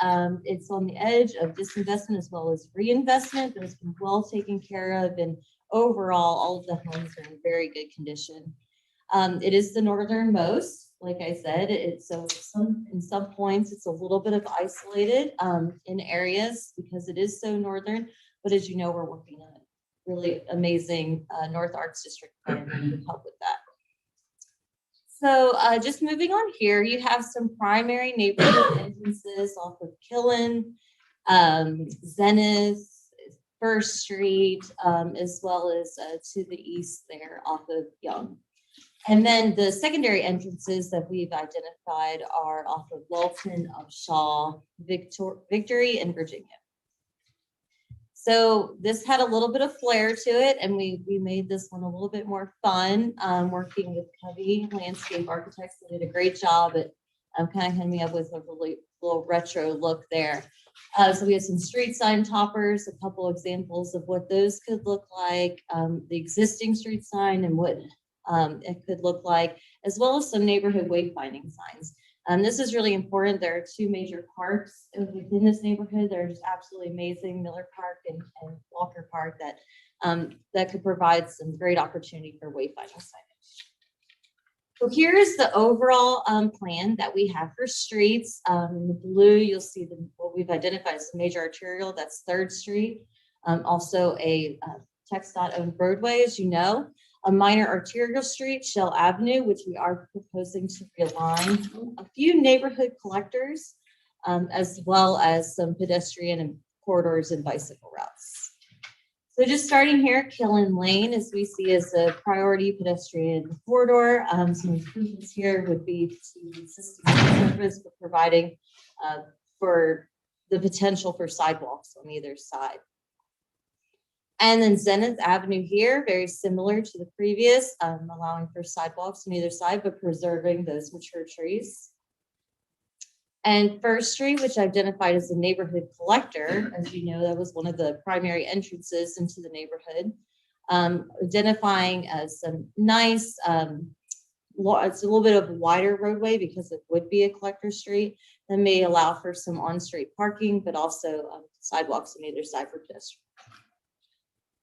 It's on the edge of disinvestment as well as reinvestment, but it's been well taken care of, and overall, all of the homes are in very good condition. It is the northernmost. Like I said, it's in some points, it's a little bit of isolated in areas because it is so northern. But as you know, we're working on a really amazing North Arts District plan to help with that. So just moving on here, you have some primary neighborhood entrances off of Killen, Zenith, First Street, as well as to the east there off of Young. And then the secondary entrances that we've identified are off of Walton, of Shaw, Victory, and Virginia. So this had a little bit of flair to it, and we made this one a little bit more fun, working with Covey Landscape Architects. They did a great job at kind of coming up with a really little retro look there. So we have some street sign toppers, a couple examples of what those could look like, the existing street sign and what it could look like, as well as some neighborhood wayfinding signs. This is really important. There are two major parks within this neighborhood. They're just absolutely amazing, Miller Park and Walker Park, that could provide some great opportunity for wayfinding signage. So here's the overall plan that we have for streets. In the blue, you'll see what we've identified as the major arterial, that's 3rd Street. Also a TxDOT-owned roadway, as you know. A minor arterial street, Shell Avenue, which we are proposing to realign. A few neighborhood collectors, as well as some pedestrian and corridors and bicycle routes. So just starting here, Killen Lane, as we see as a priority pedestrian corridor. Some improvements here would be to the existing surface, but providing for the potential for sidewalks on either side. And then Zenith Avenue here, very similar to the previous, allowing for sidewalks on either side, but preserving those mature trees. And First Street, which I identified as a neighborhood collector, as you know, that was one of the primary entrances into the neighborhood. Identifying as some nice, it's a little bit of a wider roadway because it would be a collector street that may allow for some on-street parking, but also sidewalks on either side for pedestrians.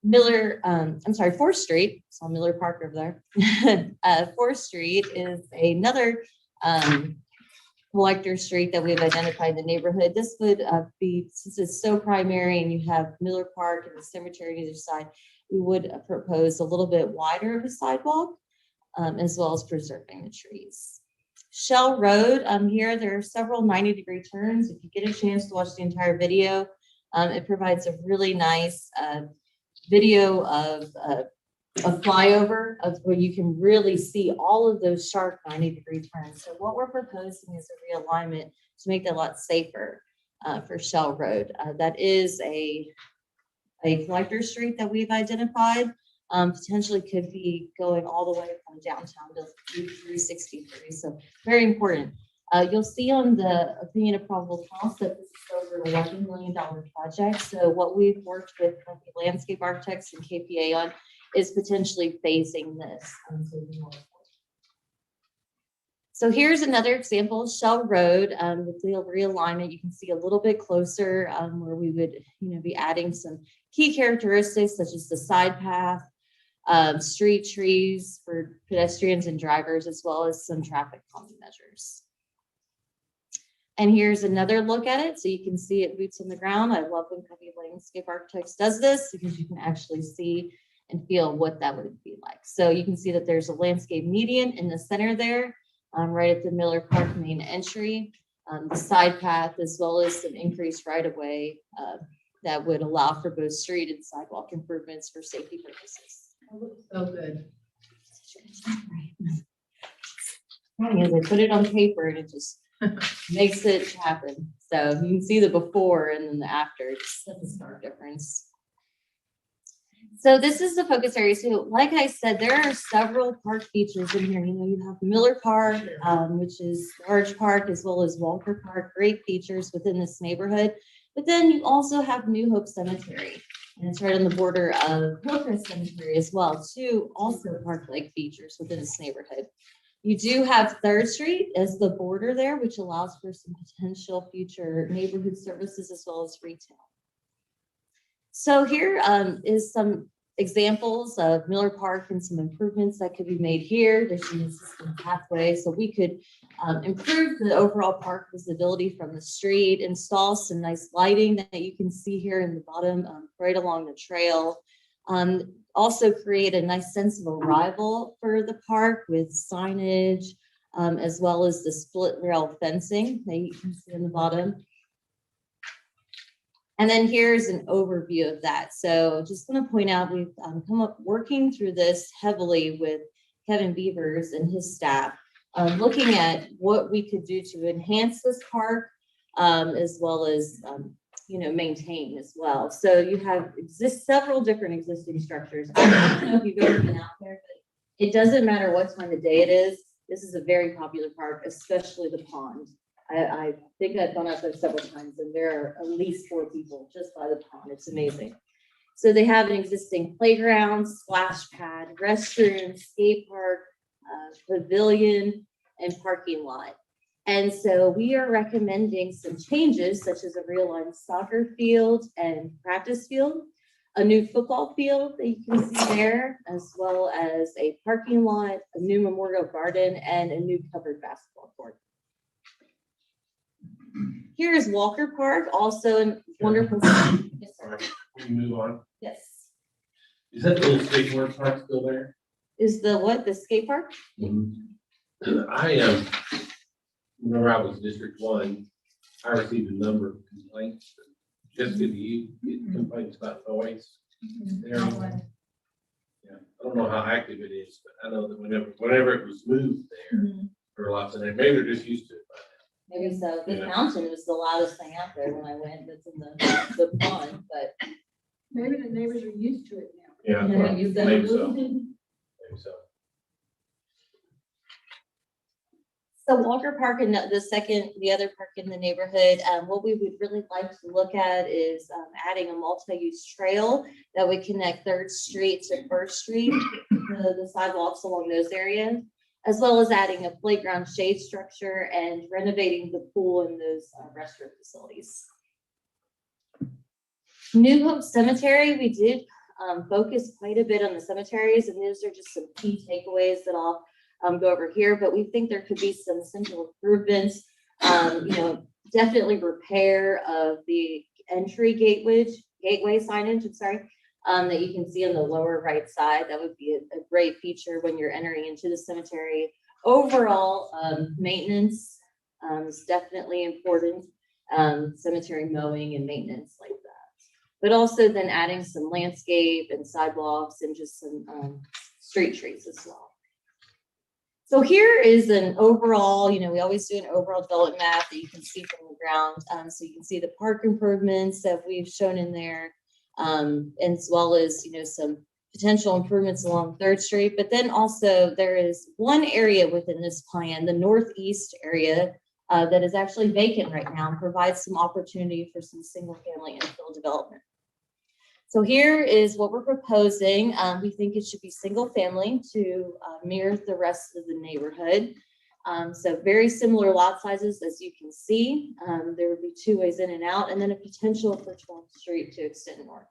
4th Street, saw Miller Park over there. 4th Street is another collector street that we've identified in the neighborhood. This would be, since it's so primary and you have Miller Park and the cemetery on either side, we would propose a little bit wider of a sidewalk, as well as preserving the trees. Shell Road, here there are several 90-degree turns. If you get a chance to watch the entire video, it provides a really nice video of a flyover of where you can really see all of those sharp 90-degree turns. So what we're proposing is a realignment to make that a lot safer for Shell Road. That is a collector street that we've identified. Potentially could be going all the way from downtown to 363. So very important. You'll see on the opinion of probable cost that this is over an $11 million project. So what we've worked with landscape architects and KPA on is potentially phasing this. So here's another example, Shell Road with the realignment. You can see a little bit closer where we would be adding some key characteristics such as the side path, street trees for pedestrians and drivers, as well as some traffic calming measures. And here's another look at it. So you can see it boots on the ground. I love when Covey Landscape Architects does this because you can actually see and feel what that would be like. So you can see that there's a landscape median in the center there, right at the Miller Park main entry. the side path, as well as some increased right-of-way that would allow for both street and sidewalk improvements for safety purposes. So good. Funny is I put it on paper and it just makes it happen. So you can see the before and then the after. It's such a stark difference. So this is the focus area. So like I said, there are several park features in here. You know, you have Miller Park, which is large park, as well as Walker Park, great features within this neighborhood. But then you also have New Hope Cemetery, and it's right on the border of Hillcrest Cemetery as well, two also park-like features within this neighborhood. You do have 3rd Street as the border there, which allows for some potential future neighborhood services as well as retail. So here is some examples of Miller Park and some improvements that could be made here. There's an existing pathway, so we could improve the overall park visibility from the street, install some nice lighting that you can see here in the bottom, right along the trail. Also create a nice sense of arrival for the park with signage, as well as the split rail fencing that you can see in the bottom. And then here's an overview of that. So just want to point out, we've come up working through this heavily with Kevin Beavers and his staff, looking at what we could do to enhance this park, as well as, you know, maintain as well. So you have several different existing structures. I don't know if you've ever been out there, but it doesn't matter what time of day it is. This is a very popular park, especially the pond. I think I've gone out there several times and there are at least 4 people just by the pond. It's amazing. So they have an existing playground, splash pad, restroom, skate park, pavilion, and parking lot. And so we are recommending some changes, such as a realigned soccer field and practice field, a new football field that you can see there, as well as a parking lot, a new memorial garden, and a new covered basketball court. Here is Walker Park, also a wonderful. Yes, sir. Can we move on? Yes. Is that little skateboard park still there? Is the what? The skate park? I remember I was District 1, I received a number of complaints. Jessica, do you get complaints about noise? There. Yeah, I don't know how active it is, but I know that whenever it was moved there, there were lots of that. Maybe they're just used to it. Maybe so. The fountain was the loudest thing out there when I went. That's in the pond, but Maybe the neighbors are used to it now. Yeah, well, maybe so. Maybe so. So Walker Park and the other park in the neighborhood, what we would really like to look at is adding a multi-use trail that would connect 3rd Street to 1st Street, the sidewalks along those areas, as well as adding a playground shade structure and renovating the pool and those restroom facilities. New Hope Cemetery, we did focus quite a bit on the cemeteries, and those are just some key takeaways that I'll go over here, but we think there could be some simple improvements, you know, definitely repair of the entry gateway signage, I'm sorry, that you can see on the lower right side. That would be a great feature when you're entering into the cemetery. Overall, maintenance is definitely important, cemetery mowing and maintenance like that. But also then adding some landscape and sidewalks and just some street trees as well. So here is an overall, you know, we always do an overall development map that you can see from the ground. So you can see the park improvements that we've shown in there, as well as, you know, some potential improvements along 3rd Street. But then also there is one area within this plan, the northeast area, that is actually vacant right now and provides some opportunity for some single family infill development. So here is what we're proposing. We think it should be single family to mirror the rest of the neighborhood. So very similar lot sizes, as you can see. There would be 2 ways in and out, and then a potential for 12th Street to extend north.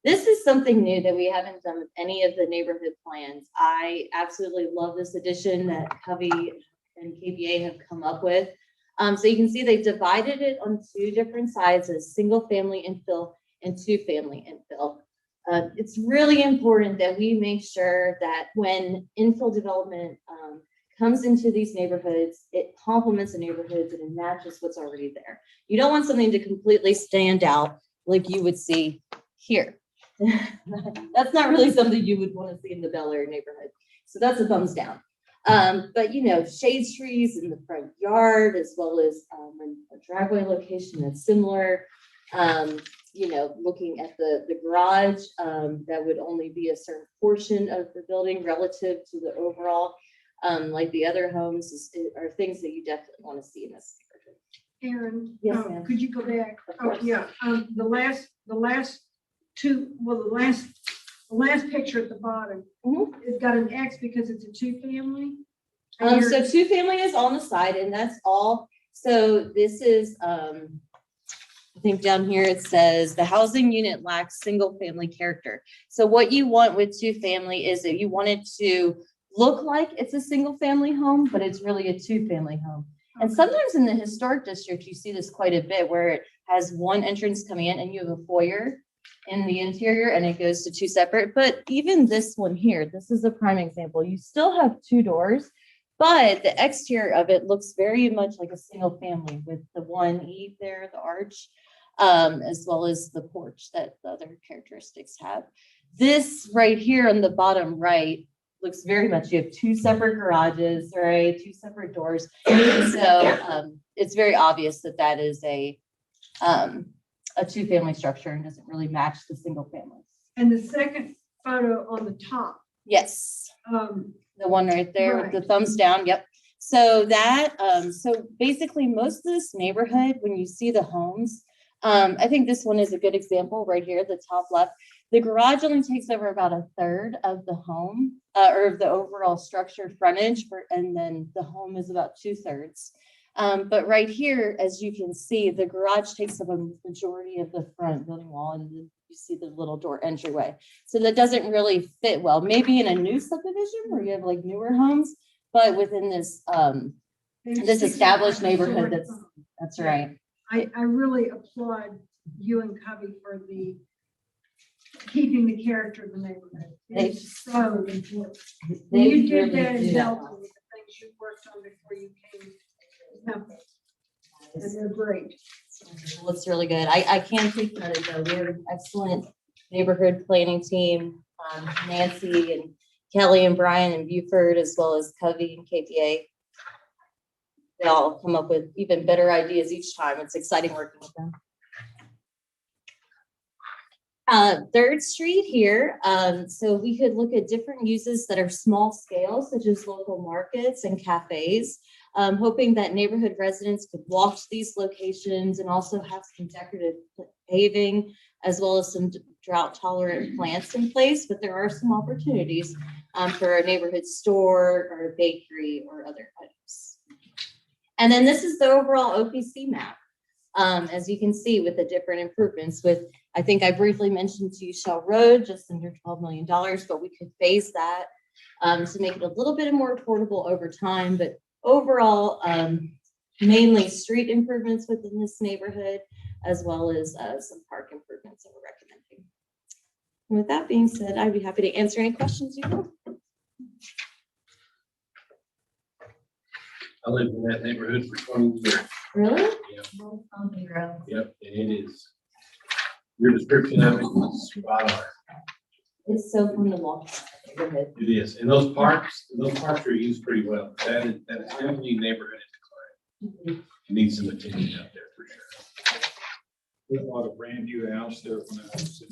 This is something new that we haven't done with any of the neighborhood plans. I absolutely love this addition that Covey and KBA have come up with. So you can see they divided it on 2 different sides as single family infill and 2 family infill. It's really important that we make sure that when infill development comes into these neighborhoods, it complements the neighborhoods and it matches what's already there. You don't want something to completely stand out like you would see here. That's not really something you would want to see in the Bel Air neighborhood. So that's a thumbs down. But you know, shade trees in the front yard, as well as a driveway location that's similar. You know, looking at the garage, that would only be a certain portion of the building relative to the overall, like the other homes are things that you definitely want to see in this neighborhood. Aaron, Yes, ma'am. could you go back? Of Oh, course. yeah, the last picture at the bottom, Mhm. it's got an X because it's a two-family. So two family is on the side and that's all. So this is, I think down here it says the housing unit lacks single family character. So what you want with two family is that you want it to look like it's a single family home, but it's really a two family home. And sometimes in the historic district, you see this quite a bit where it has one entrance coming in and you have a foyer in the interior and it goes to two separate. But even this one here, this is a prime example. You still have two doors, but the exterior of it looks very much like a single family with the one eave there, the arch, as well as the porch that the other characteristics have. This right here on the bottom right looks very much, you have two separate garages, right? Two separate doors. So it's very obvious that that is a two-family structure and doesn't really match the single family. And the second photo on the top. Yes. The one right there with the Right. thumbs down. Yep. So that, so basically most of this neighborhood, when you see the homes, I think this one is a good example right here, the top left. The garage only takes over about a third of the home or of the overall structure frontage, and then the home is about 2/3. But right here, as you can see, the garage takes up a majority of the front building wall, and then you see the little door entryway. So that doesn't really fit well. Maybe in a new subdivision where you have like newer homes, but within this this established neighborhood, that's right. I really applaud you and Covey for keeping the character of the neighborhood. It's so important. They You did really that do in that Delta well. with the things you worked on before you came to Temple. And they're great. Looks really good. I can't take credit though. We have an excellent neighborhood planning team. Nancy and Kelly and Brian and Buford, as well as Covey and KPA. They all come up with even better ideas each time. It's exciting working with them. 3rd Street here. So we could look at different uses that are small scale, such as local markets and cafes. Hoping that neighborhood residents could walk to these locations and also have some decorative paving, as well as some drought tolerant plants in place. But there are some opportunities for a neighborhood store or a bakery or other items. And then this is the overall OPC map. As you can see, with the different improvements with, I think I briefly mentioned to you Shell Road, just under $12 million, but we could phase that to make it a little bit more affordable over time. But overall, mainly street improvements within this neighborhood, as well as some park improvements that we're recommending. And with that being said, I'd be happy to answer any questions you have. I lived in that neighborhood for 20 years. Really? Yep, and it is. Your description of it was spot on. It's so fun to walk around the neighborhood. It is. And those parks are used pretty well. That is definitely a neighborhood in decline. It needs some attention out there for sure. We bought a brand new house there when I was in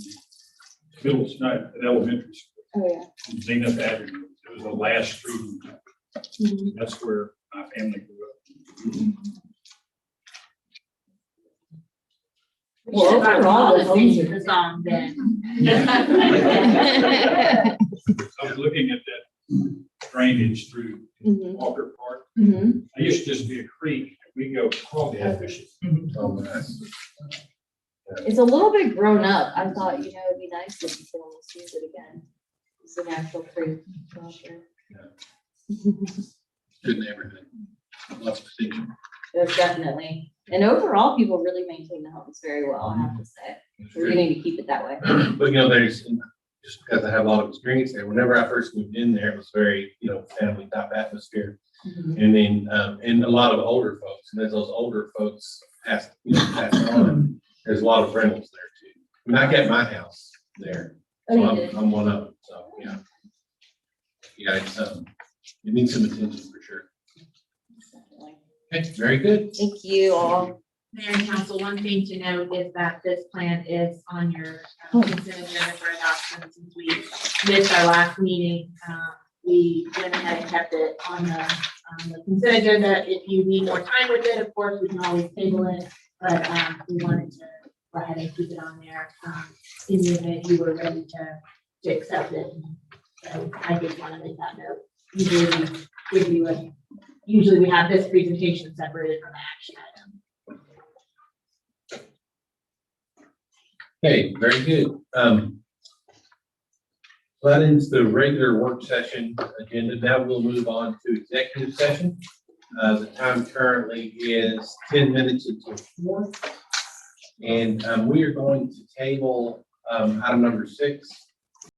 the middle of at elementary school. Oh, yeah. On Zenith Avenue. It was the last street. Mhm. That's where my family grew up. Well, overall, the homes are song then. I was looking at that drainage through Mhm. Walker Park. Mhm. I used to just be a creek. We go crawling fishing. Oh, nice. It's a little bit grown up. I thought, it'd be nice if you could almost use it again. It's an actual creek. Good neighborhood. Lots of potential. Yes, definitely. And overall, people really maintain the homes very well, I have to say. We're gonna need to keep it that way. But there's, just because I have a lot of experience there. Whenever I first moved in there, it was very, family type atmosphere. And then, and a lot of older folks, and as those older folks pass on, there's a lot of rentals there too. I mean, I got my house there, so I'm one of them, so, yeah. Yeah, it needs some attention for sure. Okay, very good. Thank you all. Mayor and council, one thing to note is that this plan is on your consent agenda for adoption. Since we missed our last meeting, we went ahead and kept it on the consent agenda. If you need more time with it, of course, we can always table it, but we wanted to go ahead and keep it on there in the event you were ready to accept it. So I just want to make that note. Usually we have this presentation separated from the action item. Okay, very good. That ends the regular work session agenda. Now we'll move on to executive session. The time currently is 10 minutes until 4. And we are going to table item number 6,